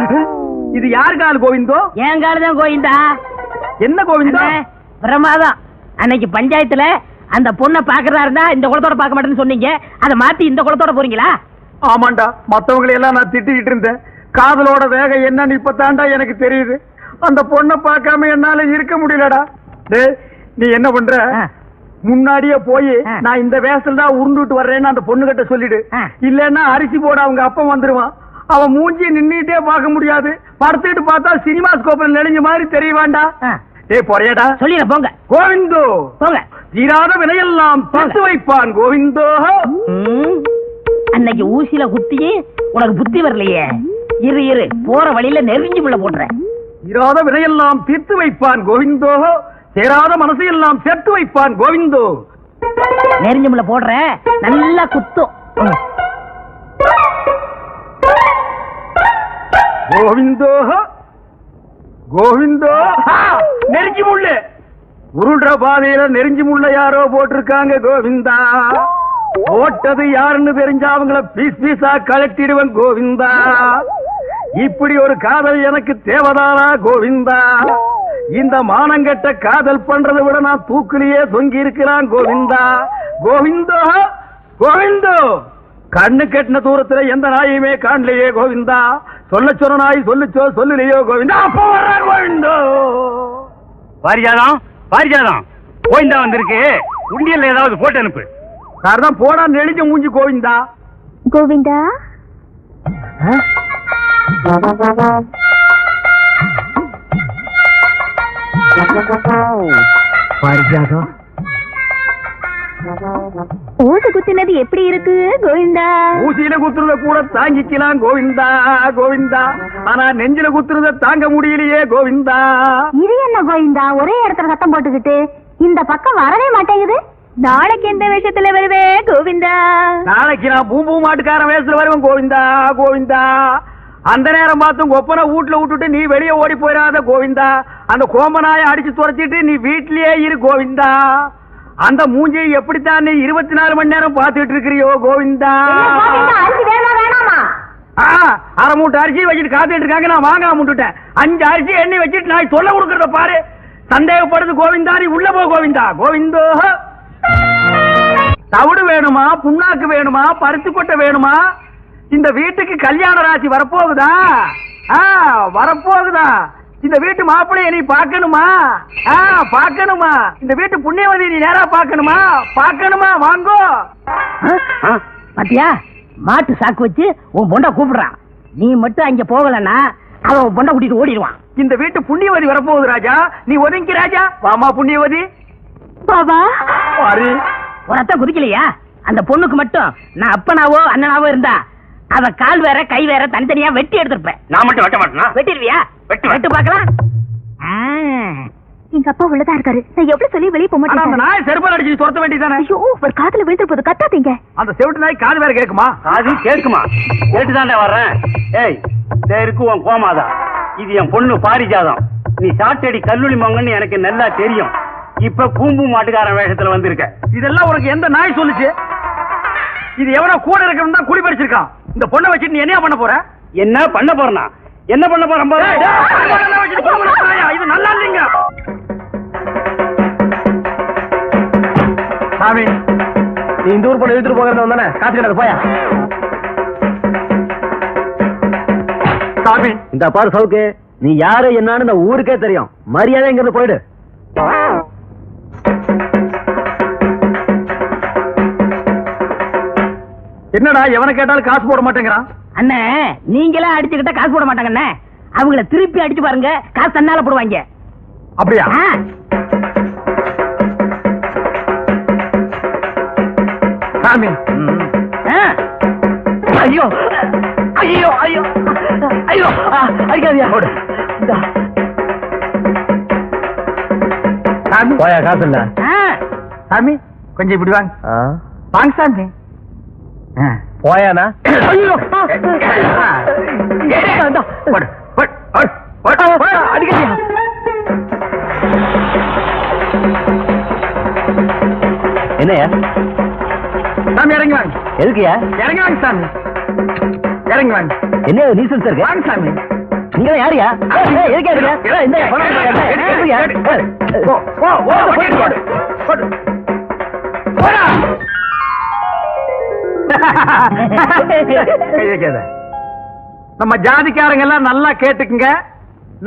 இது யார் கால் கோவிந்தோ? என் காலுதான் கோவிந்தா. என்ன கோவிந்தோ? பிரமாதம். அன்னைக்கு பஞ்சாயத்துல அந்த பொண்ணை பாக்குறதா இருந்தா இந்த குளத்தோட பார்க்க மாட்டேன்னு சொன்னீங்க, அதை மாத்தி இந்த குளத்தோட போறீங்களா? ஆமாண்டா, மத்தவங்களை எல்லாம் நான் திட்டிக்கிட்டு இருந்தேன். காதலோட வேகம் என்னன்னு இப்பதான்டா எனக்கு தெரியுது. அந்த பொண்ணை பார்க்காம என்னால இருக்க முடியலடா. டேய், நீ என்ன பண்ற? முன்னாடியே போய் நான் இந்த வேஷத்துல தான் உருண்டுட்டு வர்றேன்னு அந்த பொண்ணு கிட்ட சொல்லிடு. இல்லன்னா அரிசி போட அவங்க அப்பா வந்துருவான். அவன் மூஞ்சி நின்னுட்டே பார்க்க முடியாது, படுத்துட்டு பார்த்தா சினிமா ஸ்கோப்ல நெளிஞ்ச மாதிரி தெரியவாண்டா. டேய் போறியாடா? சொல்லிட போங்க. கோவிந்தோ போங்க. தீராத வினையெல்லாம் தீர்த்து வைப்பான் கோவிந்தோ. அன்னைக்கு ஊசியில குத்தி உனக்கு புத்தி வரலையே. இரு இரு, போற வழியில நெருங்கி முள்ள போடுறேன். தீராத வினையெல்லாம் தீர்த்து வைப்பான் கோவிந்தோ, சேராத மனசையெல்லாம் சேர்த்து வைப்பான் கோவிந்தோ. நெருங்கி முள்ள போடுறேன், நல்லா குத்தும். கோவிந்தோ கோவிந்தோ. நெருஞ்சி முள்ளு உருள்ற பாதையில நெருஞ்சி முள்ள யாரோ போட்டிருக்காங்க கோவிந்தா. போட்டது யாருன்னு தெரிஞ்சா அவங்கள பீஸ் பீஸா கலட்டிடுவேன் கோவிந்தா. இப்படி ஒரு காதல் எனக்கு தேவதானா கோவிந்தா? இந்த மானங்கட்ட காதல் பண்றதை விட நான் தூக்கிலேயே தொங்கி இருக்கிறான் கோவிந்தா. கோவிந்தோ கோவிந்தோ. கண்ணு கெட்டின தூரத்துல எந்த நாயுமே காணலையே கோவிந்தா. சொல்ல சொன்ன நாய் சொல்லுச்சோ சொல்லலையோ கோவிந்தா. அப்ப வர்றான் கோவிந்தோ. பாரிஜாதம் பாரிஜாதம், கோவிந்தா வந்திருக்கு, உண்டியல்ல ஏதாவது போட்டு அனுப்பு. காரணம் போடா நெளிஞ்ச மூஞ்சி கோவிந்தா. கோவிந்தா பாரிஜாதம், ஊசி குத்தினது எப்படி இருக்கு கோவிந்தா? ஊசியில குத்துறத கூட தாங்கிக்கலாம் கோவிந்தா கோவிந்தா. ஆனா நெஞ்சில குத்துறத தாங்க முடியலையே கோவிந்தா. இது என்ன கோவிந்தா, ஒரே இடத்துல சத்தம் போட்டுக்கிட்டு இந்த பக்கம் வரவே மாட்டேங்குது? நாளைக்கு எந்த விஷயத்துல வருவே கோவிந்தா? நாளைக்கு நான் பூம்பூ மாட்டுக்காரன் வேஷத்துல வருவேன் கோவிந்தா கோவிந்தா. அந்த நேரம் பார்த்தும் கொப்பனை வீட்டுல விட்டுட்டு நீ வெளியே ஓடி போயிடாத கோவிந்தா. அந்த கோமநாயை அடிச்சு துரைச்சிட்டு நீ வீட்லயே இரு கோவிந்தா. அந்த மூஞ்சியை எப்படித்தான் நீ 24 மணி நேரம் பார்த்துட்டு இருக்கிறியோ கோவிந்தா. அரை மூட்டை அரிசி வச்சுட்டு காத்துட்டு இருக்காங்க, நான் வாங்காம விட்டுட்டேன். 5 அரிசி எண்ணி வச்சுட்டு நான் சொல்ல கொடுக்கறத பாரு. சந்தேகப்படுது கோவிந்தா, நீ உள்ள போ கோவிந்தா. கோவிந்தோ. தவிடு வேணுமா, புண்ணாக்கு வேணுமா, பருத்தி கொட்டை வேணுமா? இந்த வீட்டுக்கு கல்யாண ராசி வரப்போகுதா? வரப்போகுதா? இந்த வீட்டு மாப்பிள்ளைய நீ பாக்கணுமா? பாக்கணுமா? இந்த வீட்டு புண்ணியவதி நீ நேரா பாக்கணுமா? பாக்கணுமா? வாங்கோ. பாத்தியா, மாட்டு சாக்கு வச்சு உன் பொண்டை கூப்பிடுறான். நீ மட்டும் அங்க போகலன்னா அவன் உன் பொண்டை கூட்டிட்டு ஓடிடுவான். இந்த வீட்டு புண்ணியவதி வரப்போகுது ராஜா, நீ ஒதுங்கி ராஜா. வாமா புண்ணியவதி. பாபா பாரு, உரத்த குதிக்கலையா? அந்த பொண்ணுக்கு மட்டும் நான் அப்பனாவோ அண்ணனாவோ இருந்தா அவ கால் வேற கை வேற தனித்தனியா வெட்டி எடுத்திருப்பேன். நான் மட்டும் வெட்ட மாட்டேனா? வெட்டிடுவியா? வெட்டு பாக்கலாம். எங்க அப்பா உள்ளதா இருக்காரு, நான் எவ்வளவு சொல்லி வெளியே போக அந்த மாட்டேன். நாய் செருப்பால் அடிச்சு துரத்த வேண்டியதானே? ஐயோ, ஒரு காதுல விழுந்து போது கத்தாதீங்க. அந்த செவிட்டு நாய் காது வேற கேக்குமா? அது கேட்குமா? கேட்டுதான்டா வர்றேன். ஏய், இருக்கு உன் கோமாதா, இது என் பொண்ணு பாரிஜாதம். நீ சாட்டடி கல்லூரி மங்கன்னு எனக்கு நல்லா தெரியும். இப்ப பூம்பு மாட்டுக்காரன் வேஷத்துல வந்திருக்க. இதெல்லாம் உனக்கு எந்த நாய் சொல்லுச்சு? இது எவனோ கூட இருக்கணும் தான் குடி பறிச்சிருக்கான். இந்த பொண்ணை வச்சுட்டு நீ என்ன பண்ண போற? என்ன பண்ண போறனா? என்ன பண்ண போறேன் பாரு. இது நல்லா இல்லைங்க சாமி. நீ இந்த ஊர் பொண்ணு இழுத்துட்டு போகிறத வந்தானே, காத்து கிடக்கு போயா. சாமி, இந்த பாரு சவுக்கு, நீ யாரு என்னன்னு இந்த ஊருக்கே தெரியும். மரியாதை இங்கிருந்து போயிடு. என்னடா எவனை கேட்டாலும் காசு போட மாட்டேங்கிறான்? அண்ணே, நீங்களே அடிச்சுக்கிட்ட காசு போட மாட்டாங்க அண்ணே. அவங்கள திருப்பி அடிச்சு பாருங்க, காசு தன்னால போடுவாங்க. அப்படியா? சாமி. ஐயோ ஐயோ ஐயோ ஐயோ, அடிக்காதியா. சாமி போயா, காசு இல்ல. சாமி, கொஞ்சம் இப்படி வாங்க. வாங்க சாமி. போயானா அடிக்கடியா என்னையா சாமி இறங்கி வாங்க. எதுக்குயா இறங்கி வாங்க சாமி, இறங்கி வாங்க. என்ன நீசல் சார் வாங்க சாமி. நீங்க யாரியா எதுக்கா இருக்கா இந்த நம்ம ஜாதிக்காரங்க எல்லாம் நல்லா கேட்டுக்குங்க.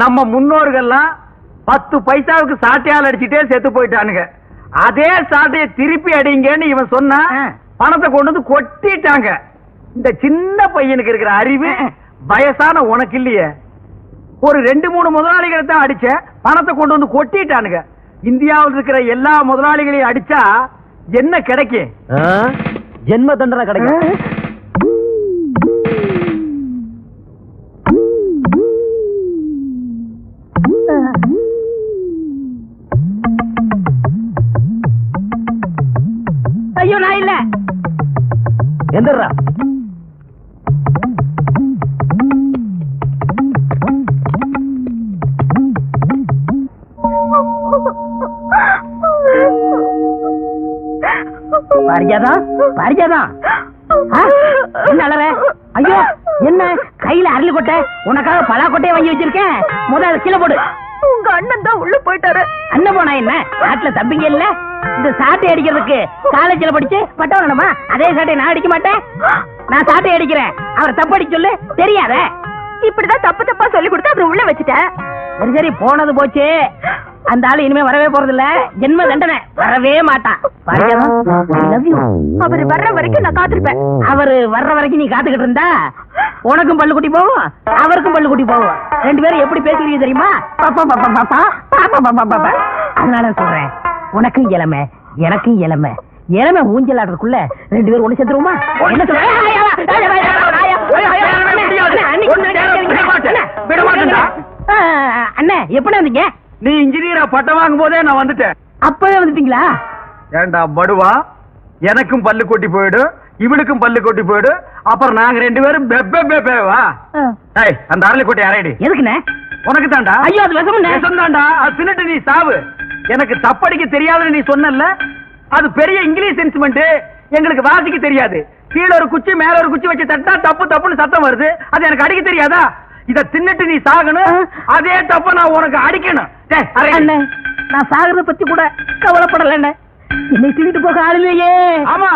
நம்ம முன்னோர்கள்லாம் 10 பைசாவுக்கு சாட்டையால் அடிச்சுட்டே செத்து போயிட்டானுங்க. அதே சாட்டையை திருப்பி அடிங்கன்னு இவன் சொன்னா பணத்தை கொண்டு வந்து கொட்டிட்டாங்க. இந்த சின்ன பையனுக்கு இருக்கிற அறிவு வயசான உனக்கு இல்லையே. ஒரு 2-3 முதலாளிகளை தான் அடிச்ச பணத்தை கொண்டு வந்து கொட்டிட்டானுங்க. இந்தியாவில் இருக்கிற எல்லா முதலாளிகளையும் அடிச்சா என்ன கிடைக்கும்? ஜென்ம தண்டனை கிடைக்கும். ஐயோ நான் இல்ல. எந்திரா பாரிஜாதா பாரிஜாதா என்ன அலற? ஐயோ என்ன கையில அரளி கொட்டை, உனக்காக பலா கொட்டையை வாங்கி வச்சிருக்கேன். முதல்ல கீழே போடு. உங்க அண்ணன் தான் உள்ள போயிட்டாரு. அண்ணன் போனா என்ன? நாட்டுல தம்பிங்க இல்ல? இந்த சாட்டை அடிக்கிறதுக்கு காலேஜ்ல படிச்சு பட்டம் வேணுமா? அதே சாட்டை நான் அடிக்க மாட்டேன். நான் சாட்டை அடிக்கிறேன், அவர் தப்பு அடிக்க சொல்லு. தெரியாத இப்படிதான் தப்பு தப்பா சொல்லி கொடுத்து அப்புறம் உள்ள வச்சுட்டேன். சரி சரி போனது போச்சு. அந்த ஆளு இனிமே வரவே போறது இல்ல. ஜென்ம தண்டனை, வரவே மாட்டான். அவரு வர்ற வரைக்கும் நான் காத்திருப்பேன். அவரு வர்ற வரைக்கும் நீ காத்துக்கிட்டு இருந்தா உனக்கும் பல்லு குட்டி போகும், அவருக்கும் பல்லு குட்டி போகும். 2 பேரும் எப்படி பேசுறீங்க தெரியுமா? அதனால சொல்றேன், உனக்கும் இளமை எனக்கும் இளமை. இளமை ஊஞ்சல் ஆடுறதுக்குள்ள 2 பேரும் ஒண்ணு சேர்த்துருவோமா? என்ன சொல்ற? அண்ணே எப்படி வந்தீங்க? நீ இன்ஜினியரா பட்டம் வாங்கும் போதே நான் வந்துட்டேன். அப்பவே வந்துட்டீங்களா? ஏண்டா படுவா, எனக்கும் பல்லு கொட்டி போயிடும், இவளுக்கும் பல்லு கொட்டி போயிடும். அப்புறம் நாங்க 2 பேரும் பெப்பேவா? ஏய், அந்த அரளி கொட்டை அரைடி. எதுக்குண்ணே? உனக்கு தாண்டா. ஐயோ அது விஷம் தாண்டா. அது தின்னுட்டு நீ சாவு. எனக்கு தப்படிக்க தெரியாதுன்னு நீ சொன்னல, அது பெரிய இங்கிலீஷ் இன்ஸ்ட்ருமெண்ட். எங்களுக்கு வாசிக்க தெரியாது. கீழ ஒரு குச்சி மேல ஒரு குச்சி வச்சு தட்டா தப்பு தப்புன்னு சத்தம் வருது. அது எனக்கு அடிக்க தெரியாதா? இத தின்னுட்டு நீ சாகணும், அதே தப்ப நான் உனக்கு அடிக்கணும். அண்ணே, நான் சாகிறத பத்தி கூட கவலைப்படல. என்னை தின்னுட்டு போக ஆளுலையே. ஆமா,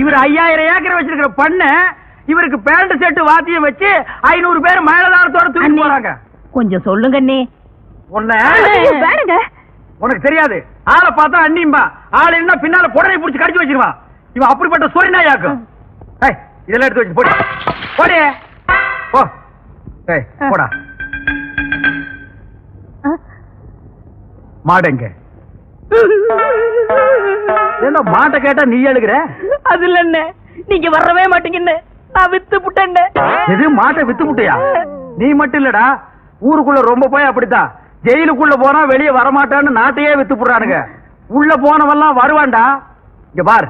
இவர் 5000 ஏக்கர் வச்சிருக்கிற பண்ண, இவருக்கு பேண்ட் செட்டு வாத்தியம் வச்சு 500 பேர் மேலதாரத்தோட தூக்கி போறாங்க. கொஞ்சம் சொல்லுங்க அண்ணே. வேணுங்க, உனக்கு தெரியாது. ஆளை பார்த்தா அண்ணிம்பா, ஆள் என்ன பின்னால புடனை புடிச்சு கடிச்சு வச்சிருவான். இவன் அப்படிப்பட்ட சொரிநாயாக்கும். இதெல்லாம் எடுத்து வச்சு போடு போடு போ. போடா. மாடுங்க. என்ன மாட்டை கேட்டா நீ எழுகிற? அது இல்ல, நீங்க வரவே மாட்டீங்கன்னு நான் வித்து புட்டேன். எது மாட்டை வித்து புட்டியா? நீ மட்டும் இல்லடா, ஊருக்குள்ள ரொம்ப போய் அப்படித்தான். ஜெயிலுக்குள்ள போனா வெளியே வரமாட்டான்னு நாட்டையே வித்து புடுறானுங்க. உள்ள போனவெல்லாம் வருவான்டா. இங்க பார்,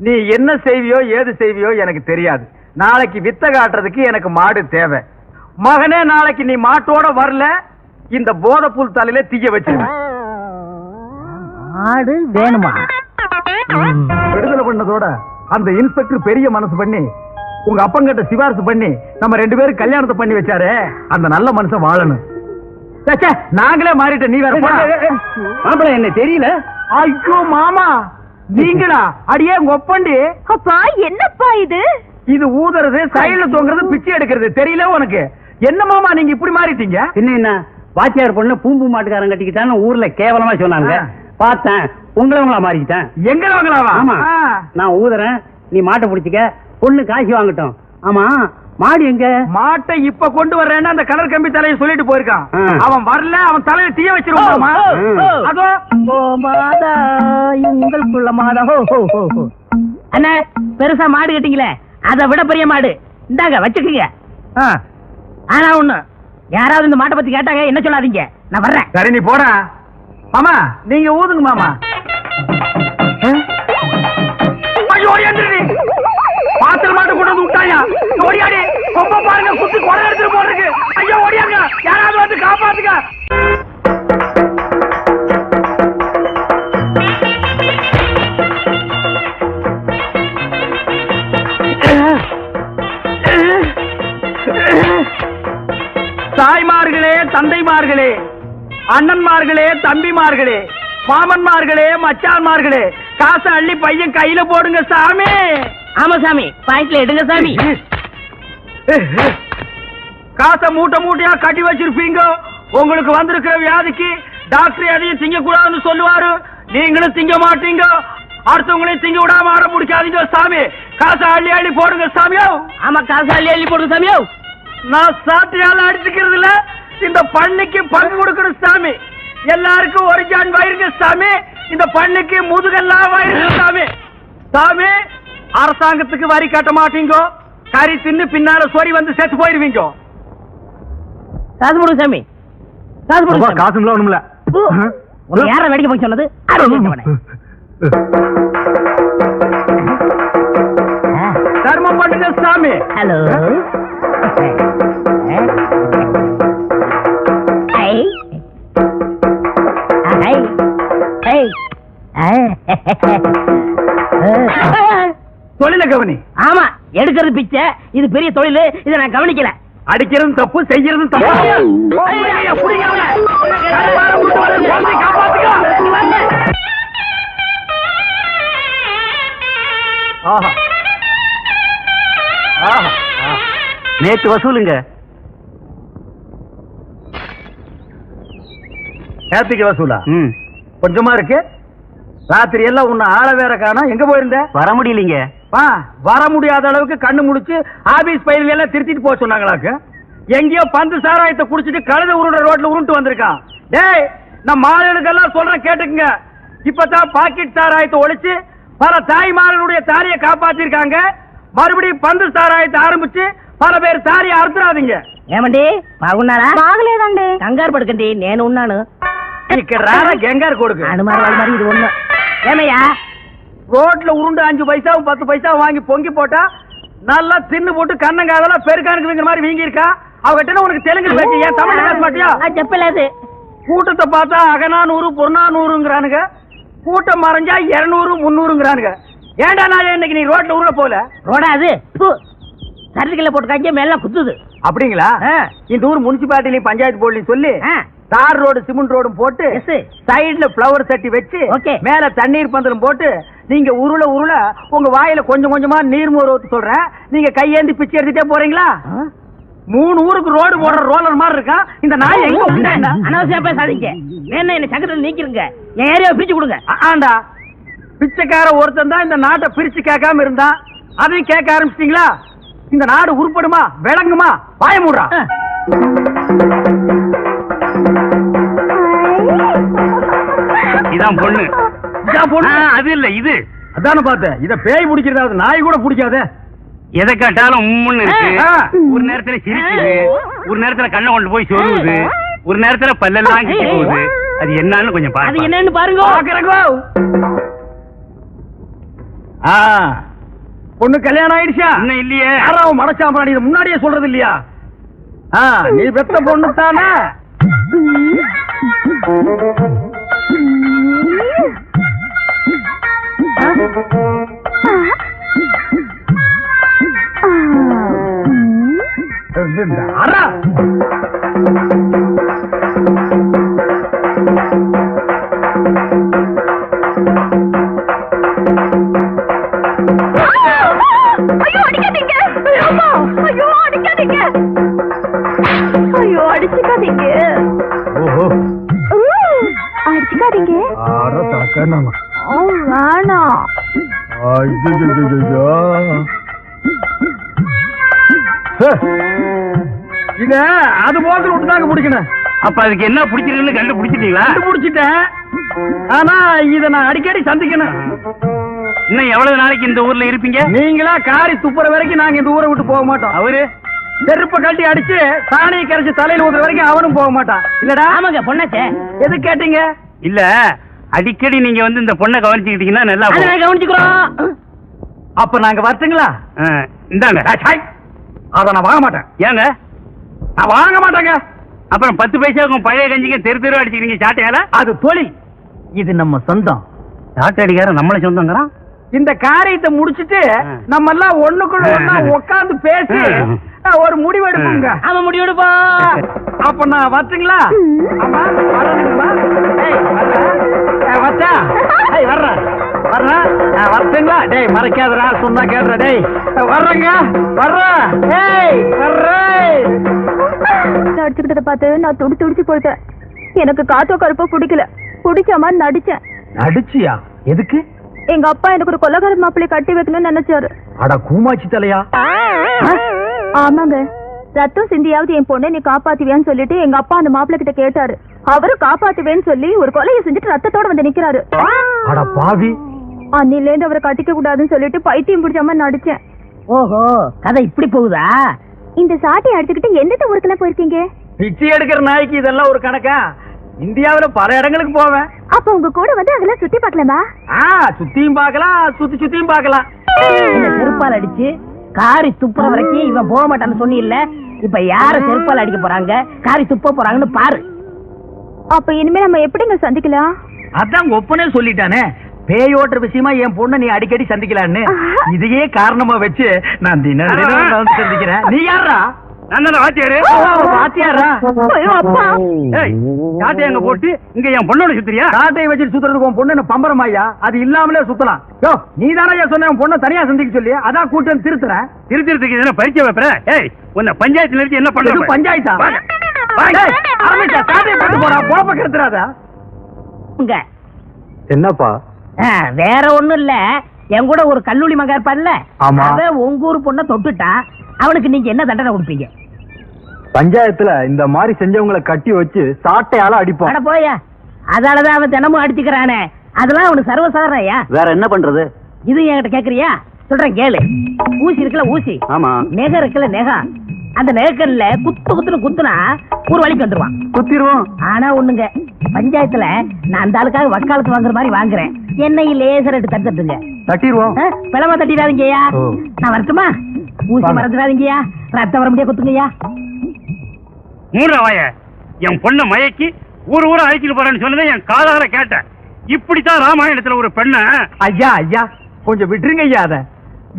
நீ என்ன செய்வியோ ஏது செய்வியோ எனக்கு தெரியாது. நாளைக்கு வித்த காட்டுறதுக்கு எனக்கு மாடு தேவை. மகனே, நாளைக்கு நீ மாட்டோட வரல, இந்த போதைப்புல் தலையில தீய வச்சிருக்க. மாடு வேணுமா? விடுதலை பண்ணதோட அந்த இன்ஸ்பெக்டர் பெரிய மனசு பண்ணி உங்க அப்பங்கிட்ட சிபாரிசு பண்ணி நம்ம 2 பேரும் கல்யாணத்தை பண்ணி வச்சாரு. அந்த நல்ல மனுஷன் வாழணும். நாங்களே மாறிட்ட, நீ வேற மாப்பிள என்ன தெரியல? ஐயோ மாமா, நீங்களா? அடியே ஒப்பண்டி. அப்பா என்னப்பா இது? இது ஊதுறது, சைடுல தொங்குறது, பிச்சை எடுக்கிறது தெரியல உனக்கு? என்ன மாமா நீங்க இப்படி மாறிட்டீங்க? என்ன வாத்தியார் பொண்ணு பூம்பு மாட்டுக்காரன் கட்டிக்கிட்டான்னு ஊர்ல கேவலமா சொன்னாங்க. பார்த்தேன், உங்களவங்களா மாறிக்கிட்டேன். எங்களவங்களாவா? ஆமா, நான் ஊதுறேன், நீ மாட்டை பிடிச்சிக்க, பொண்ணு காசு வாங்கட்டும். ஆமா, மாடு எங்க? மாட்டை இப்ப கொண்டு வர்றேன்னு அந்த கலர் கம்பி தலையை சொல்லிட்டு போயிருக்கான். அவன் வரல, அவன் தலையில தீய வச்சிருவாமா? அதோ மாதா உங்கள் புள்ள மாதா. அண்ணா, பெருசா மாடு கட்டிங்களே, அதை விட பெரிய மாடு இந்தாங்க வச்சுக்கீங்க. ஆனா ஒண்ணு, யாராவது இந்த மாட்டை பத்தி கேட்டாங்க என்ன சொல்லாதீங்க, நான் வர்றேன். சரி, நீ போடா. மாமா நீங்க ஊதுங்க மாமா. பாத்தல் மாட்டு அண்ணன்மார்களே, அண்ணன்மார்களே, தம்பிமார்களே, மாமன்மார்களே, மச்சான்மார்களே, காசை அள்ளி பையன் கையில போடுங்க சாமி. ஆமா சாமி, பாக்கெட்ல எடுங்க சாமி. காசை மூட்டை மூட்டையா கட்டி வச்சிருப்பீங்க. உங்களுக்கு வந்திருக்கிற வியாதிக்கு டாக்டர் எதையும் திங்க கூடாதுன்னு சொல்லுவாரு. நீங்களும் திங்க மாட்டீங்க. அடுத்தவங்களையும் திங்க விடாம ஆட முடிக்காதீங்க சாமி. காசை அள்ளி அள்ளி போடுங்க சாமியோ. ஆமா, காசை அள்ளி அள்ளி போடுங்க சாமியோ. நான் சாட்டையால அடிச்சுக்கிறது இல்ல, இந்த பண்ணிக்கு பங்கு கொடுக்கணும் சாமி. எல்லாருக்கும் ஒரு ஜான் வயிறுங்க சாமி. இந்த பண்ணிக்கு முதுகெல்லாம் வயிறு சாமி. சாமி, அரசாங்கத்துக்கு வரி கட்ட மாட்டீங்க. கறி தின்னு பின்னால சொறி வந்து செத்து போயிருவீங்க. காசு போடுங்க சாமி, காசு போடுங்க. காசு ஒண்ணுமில்ல. யார வேடிக்கை போய் சொன்னது? தர்மம் பண்ணுங்க சாமி. ஹலோ, தொழில கவனி. ஆமா, எடுக்கிறது பிச்சை. இது பெரிய தொழில். இதை நான் கவனிக்கல. அடிக்கிறதும் தப்பு, செய்யறதும் தப்பு. நேத்து வசூலுங்க. நேத்துக்கு வசூலா? கொஞ்சமா இருக்கு. ராத்திரி எல்லாம் உன்னை ஆள வேற காணோம். எங்க போயிருந்த? வர முடியலீங்க. வர முடியாத அளவுக்கு கண்ணு முடிச்சு ஆபீஸ் பயிர் எல்லாம் திருத்திட்டு போக சொன்னாங்களாக்கு. எங்கேயோ பந்து சாராயத்தை குடிச்சிட்டு கழுத உருண்ட ரோட்ல உருண்டு வந்திருக்கான். டேய், நான் மாடுகளுக்கெல்லாம் சொல்றேன் கேட்டுக்குங்க. இப்பதான் பாக்கெட் சாராயத்தை ஒழிச்சு பல தாய்மார்களுடைய தாலியை காப்பாத்திருக்காங்க. மறுபடியும் பந்து சாராயத்தை ஆரம்பிச்சு பல பேர் தாலியை அறுத்துறாதீங்க. ఏమండి బాగున్నారా? బాగలేదండి. కంగారు పడకండి, నేను ఉన్నాను. ఇక్కడ గంగారు కొడుకు అనుమానం మరి ఇది ஒண்ணு. ஏமையா, ரோட்ல உருண்டு 5 பைசாவும் 10 பைசாவும் வாங்கி பொங்கி போட்டா நல்லா தின்னு போட்டு கண்ணங்காதெல்லாம் பெருக்கானுக்குங்கிற மாதிரி வீங்கி இருக்கா. அவகிட்ட உனக்கு தெலுங்கு பேச்சு, ஏன் தமிழ் பேச மாட்டியா? చెప్పలేదు. கூட்டத்தை பார்த்தா அகநானூறு புறநானூறுங்கிறானுங்க. கூட்டம் மறைஞ்சா 200 300ங்கிறானுங்க. ஏண்டா நான் இன்னைக்கு நீ ரோட்ல உருள போல? ரோடா அது? சரத்துக்குள்ள போட்டு காய்க்க மேல குத்துது. அப்படிங்களா? இந்த ஊர் முனிசிபாலிட்டிலையும் பஞ்சாயத்து போர்டுலையும் சொல்லி தார் ரோடு சிமெண்ட் ரோடும் போட்டு சைடுல பிளவர் சட்டி வச்சு மேல தண்ணீர் பந்தலும் போட்டு நீங்க உருள உருள உங்க வாயில கொஞ்சம் கொஞ்சமா நீர் மோர் ஊத்து சொல்றேன். நீங்க கையேந்தி பிச்சை எடுத்துட்டே போறீங்களா? 3 ஊருக்கு ரோடு போடுற ரோலர் மாதிரி இருக்கா இந்த நாய். எங்க அனாவசியம் பேசாதீங்க. என்ன சங்கத்தில் நீக்கிருங்க. என் ஏரியாவை பிரிச்சு கொடுங்க. ஆண்டா, பிச்சைக்கார ஒருத்தன் தான் இந்த நாட்டை பிரிச்சு கேட்காம இருந்தா, அதையும் கேட்க ஆரம்பிச்சிட்டீங்களா? இந்த நாடு உருப்படுமா விளங்குமா? வாய மூடுறா. இதான் பொண்ணு. அது இல்ல, இது அதான பார்த்தேன். இத பேய் பிடிக்கிறது நாய் கூட பிடிக்காத. எதை கேட்டாலும் உம்முன்னு இருக்கு. ஒரு நேரத்துல சிரிக்குது, ஒரு நேரத்துல கண்ணை கொண்டு போய் சொருகுது, ஒரு நேரத்துல பல்லெல்லாம் கிட்டி போகுது. அது என்னன்னு கொஞ்சம் பாருங்க. அது என்னன்னு பாருங்க. பொண்ணு கல்யாணம் ஆயிடுச்சா? இன்னும் இல்லையே. யாராவது மனசாம்பராணி முன்னாடியே சொல்றது இல்லையா? நீ பெத்த பொண்ணு தானே? இத அது போல விட்டுதாங்க பிடிக்கணும். அப்ப அதுக்கு என்ன பிடிச்சிருக்குன்னு கண்டுபிடிச்சிட்டீங்களா? கண்டுபிடிச்சிட்டேன். ஆனா இத நான் அடிக்கடி சந்திக்கணும். இன்னும் எவ்வளவு நாளைக்கு இந்த ஊர்ல இருப்பீங்க? நீங்களா காரி துப்புற வரைக்கும் நாங்க இந்த ஊரை விட்டு போக மாட்டோம். அவரு செருப்ப கட்டி அடிச்சு சாணியை கரைச்சு தலையில ஊதுற வரைக்கும் அவனும் போக மாட்டான். இல்லடா? ஆமாங்க, பொண்ணாச்சே. எது கேட்டீங்க? இல்ல, அடிக்கடி நீங்க வந்து இந்த பொண்ணை கவனிச்சுக்கிட்டீங்கன்னா நல்லா கவனிச்சுக்கிறோம். அப்ப நாங்க வரட்டுங்களா? இந்தாங்க. அத நான் வாங்க மாட்டேன். ஏங்க? நான் வாங்க மாட்டேங்க. அப்புறம் 10 பைசாவுக்கும் பழைய கஞ்சிக்கு தெரு அடிச்சுக்கிறீங்க சாட்டையால. அது தொழில், இது நம்ம சொந்தம். சாட்டை அடிக்கார நம்மள சொந்தங்கிறான். இந்த காரியத்தை முடிச்சிட்டு நம்ம எல்லாம் ஒண்ணுக்குள்ள ஒண்ணா உட்கார்ந்து பேசி ஒரு முடிவு எடுப்புங்க. அவன் முடிவு எடுப்பா. அப்ப நான் வரட்டுங்களா? ஆமா வரணுமா? வச்சா வர்றேன் வரட்டுங்களா? டேய் மறைக்காதடா, சொன்னா கேடுற. டேய் வர்றேங்க, வர்றேன். வர்றேன். அடிச்சுக்கிட்டத பார்த்து நான் துடிச்சு போயிட்டேன். எனக்கு காத்தோ கருப்போ பிடிக்கல. பிடிச்ச மாதிரி நடிச்சேன். நடிச்சியா? எதுக்கு? எங்க அப்பா எனக்கு ஒரு கொலகார மாப்பிள்ளை கட்டி வைக்கணும்னு நினைச்சாரு. அட கூமாச்சி தலையா. ஆமாங்க, ரத்தம் சிந்தியாவது என் பொண்ணை நீ காப்பாத்துவியான்னு சொல்லிட்டு எங்க அப்பா அந்த மாப்பிள்ளை கிட்ட கேட்டாரு. அவரும் காப்பாத்துவேன்னு சொல்லி ஒரு கொலையை செஞ்சுட்டு ரத்தத்தோட வந்து நிக்கிறாரு. அட பாவி. அன்னில இருந்து அவரை கட்டிக்க கூடாதுன்னு சொல்லிட்டு பைத்தியம் பிடிச்ச மாதிரி நடிச்சேன். ஓஹோ, கதை இப்படி போகுதா? இந்த சாட்டை அடிச்சுக்கிட்டு எந்தெந்த ஊருக்குலாம் போயிருக்கீங்க? பிச்சை எடுக்கிற நாய்க்கு இதெல்லாம் ஒரு கணக்கா? இந்தியாவுல பல இடங்களுக்கு போவேன். அப்ப உங்க கூட வந்து அதெல்லாம் சுத்தி பாக்கலாமா? சுத்தியும் பாக்கலாம், சுத்தியும் பாக்கலாம். செருப்பால் அடிச்சு காரி துப்புற வரைக்கும் இவன் போக மாட்டான்னு சொன்னி இல்ல. இப்ப யார செருப்பால் அடிக்க போறாங்க, காரி துப்ப போறாங்கன்னு பாரு. அப்ப இனிமே நம்ம எப்படிங்க சந்திக்கலாம்? அதான் ஒப்பனே சொல்லிட்டானே, பேயோட்டுற விஷயமா என் பொண்ணை நீ அடிக்கடி சந்திக்கலான்னு. இதையே காரணமா வச்சு நான் தினம் சந்திக்கிறேன். நீ யாரா? போட்டு இங்க என் பொண்ணோட சுத்திரியா? காட்டையை வச்சு சுத்துறதுக்கு உன் பொண்ணு பம்பரமாயா? அது இல்லாமலே சுத்தலாம். நீ தானே சொன்ன உன் பொண்ணை தனியா சந்திக்க சொல்லி, அதான் கூட்டம் திருத்துறேன். திருத்திறதுக்கு என்ன பரிச்சை வைப்பேன்? உன்னை பஞ்சாயத்துல இருந்து என்ன பண்ண? பஞ்சாயத்தா? காட்டையை போட்டு போறா, போப்ப கெடுத்துறாதா? என்னப்பா? வேற ஒண்ணும் இல்ல, என் கூட ஒரு கல்லூரி மகா இருப்பான்ல, உங்க ஊர் பொண்ணை தொட்டுட்டா அவனுக்கு நீங்க என்ன தண்டனை கொடுப்பீங்க? பஞ்சாயத்துல இந்த மாதிரி செஞ்சவங்களை கட்டி வச்சு சாட்டையால அடிப்போம். போயா, அதாலதான் அவன் தினமும் அடிச்சுக்கிறானே. அதெல்லாம் அவனுக்கு சர்வசாதாரணையா? வேற என்ன பண்றது? இது என்கிட்ட கேக்குறியா? சொல்றேன் கேளு. ஊசி இருக்குல்ல, ஊசி. ஆமா. நெகம் இருக்குல்ல, நெகம். அந்த நெகக்கல்ல குத்துன்னு குத்துனா ஒரு வழிக்கு வந்துருவான். குத்திடுவோம். ஆனா ஒண்ணுங்க, பஞ்சாயத்துல நான் அந்த ஆளுக்காக வக்காலத்து வாங்குற மாதிரி வாங்குறேன். என்னை லேசர் எடுத்து தட்டுங்க. தட்டிடுவோம். பிளமா தட்டிடாதீங்கய்யா. நான் வரட்டுமா? ஊசி மறந்துடாதீங்கய்யா. ரத்தம் வர முடியாது, குத்துங்கய்யா. மூணாவாய என் பொண்ணை மயக்கி ஊர் ஊரா அழைச்சிட்டு போறேன்னு சொன்னதை என் காதால கேட்டேன். இப்படித்தான் ராமாயணத்துல ஒரு பெண்ண. ஐயா ஐயா கொஞ்சம் விட்டுருங்க ஐயா. அத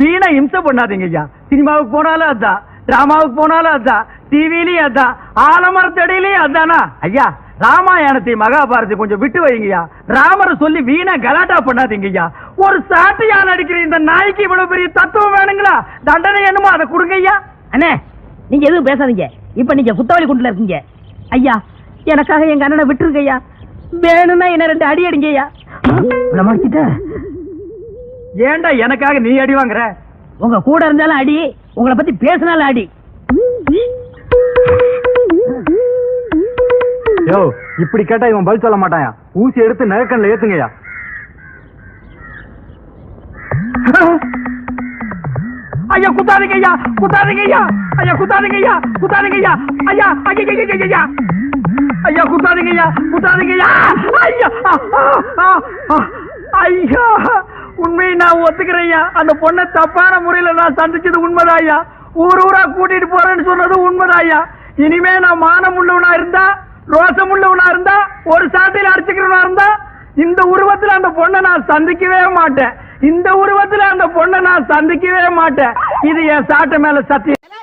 வீணா இம்சை பண்ணாதீங்க ஐயா. சினிமாவுக்கு போனாலும் அதான், டிராமாவுக்கு போனாலும் அதான், டிவிலயும் அதான், ஆலமரத்தடியிலயும் அதானா? ஐயா ராமாயணத்தை மகாபாரதி கொஞ்சம் விட்டு வைங்கய்யா. ராமரை சொல்லி வீணா கலாட்டா பண்ணாதீங்க ஐயா. ஒரு சாட்டையா நடிக்கிற இந்த நாய்க்கு இவ்வளவு பெரிய தத்துவம் வேணுங்களா? தண்டனை என்னமோ அதை கொடுங்க ஐயா. அண்ணே, நீங்க எதுவும் பேசாதீங்க. இப்ப நீங்க குத்தவாளி குண்டுல இருக்கீங்க. ஐயா, எனக்காக எங்க அண்ணனை விட்டுருங்க ஐயா. வேணும்னா என்ன 2 அடி அடிங்க ஐயா. ஏண்டா எனக்காக நீ அடி வாங்குற? உங்க கூட இருந்தாலும் அடி, உங்களை பத்தி பேசினாலும் அடி. யோ, இப்படி கேட்டா இவன் பதில் சொல்ல மாட்டாயா? ஊசி எடுத்து நகக்கண்ல ஏத்துங்கய்யா. ஐயா குத்தாதீங்க ஐயா, குத்தாதீங்க ஐயா. ஐயா குத்தாதீங்க ஐயா, குத்தாதீங்க ஐயா. ஐயா ஐயா ஐயா குத்தாதீங்க ஐயா, குத்தாதீங்க ஐயா. ஐயா ஐயா, உண்மையை நான் ஒத்துக்கிறேன் ஐயா. அந்த பொண்ணை தப்பான முறையில நான் சந்திச்சது உண்மைதான் ஐயா. ஊரா கூட்டிட்டு போறேன்னு சொன்னது உண்மைதான் ஐயா. இனிமே நான் மானம் உள்ளவனா இருந்தா, ரோசம் உள்ளவனா இருந்தா, ஒரு சாட்டையில அடிச்சுக்கிறவனா இருந்தா, இந்த உருவத்துல அந்த பொண்ணை நான் சந்திக்கவே மாட்டேன். இந்த உருவத்துல அந்த பொண்ணை நான் சந்திக்கவே மாட்டேன். இது என் சாட்டை மேல சத்தியம்.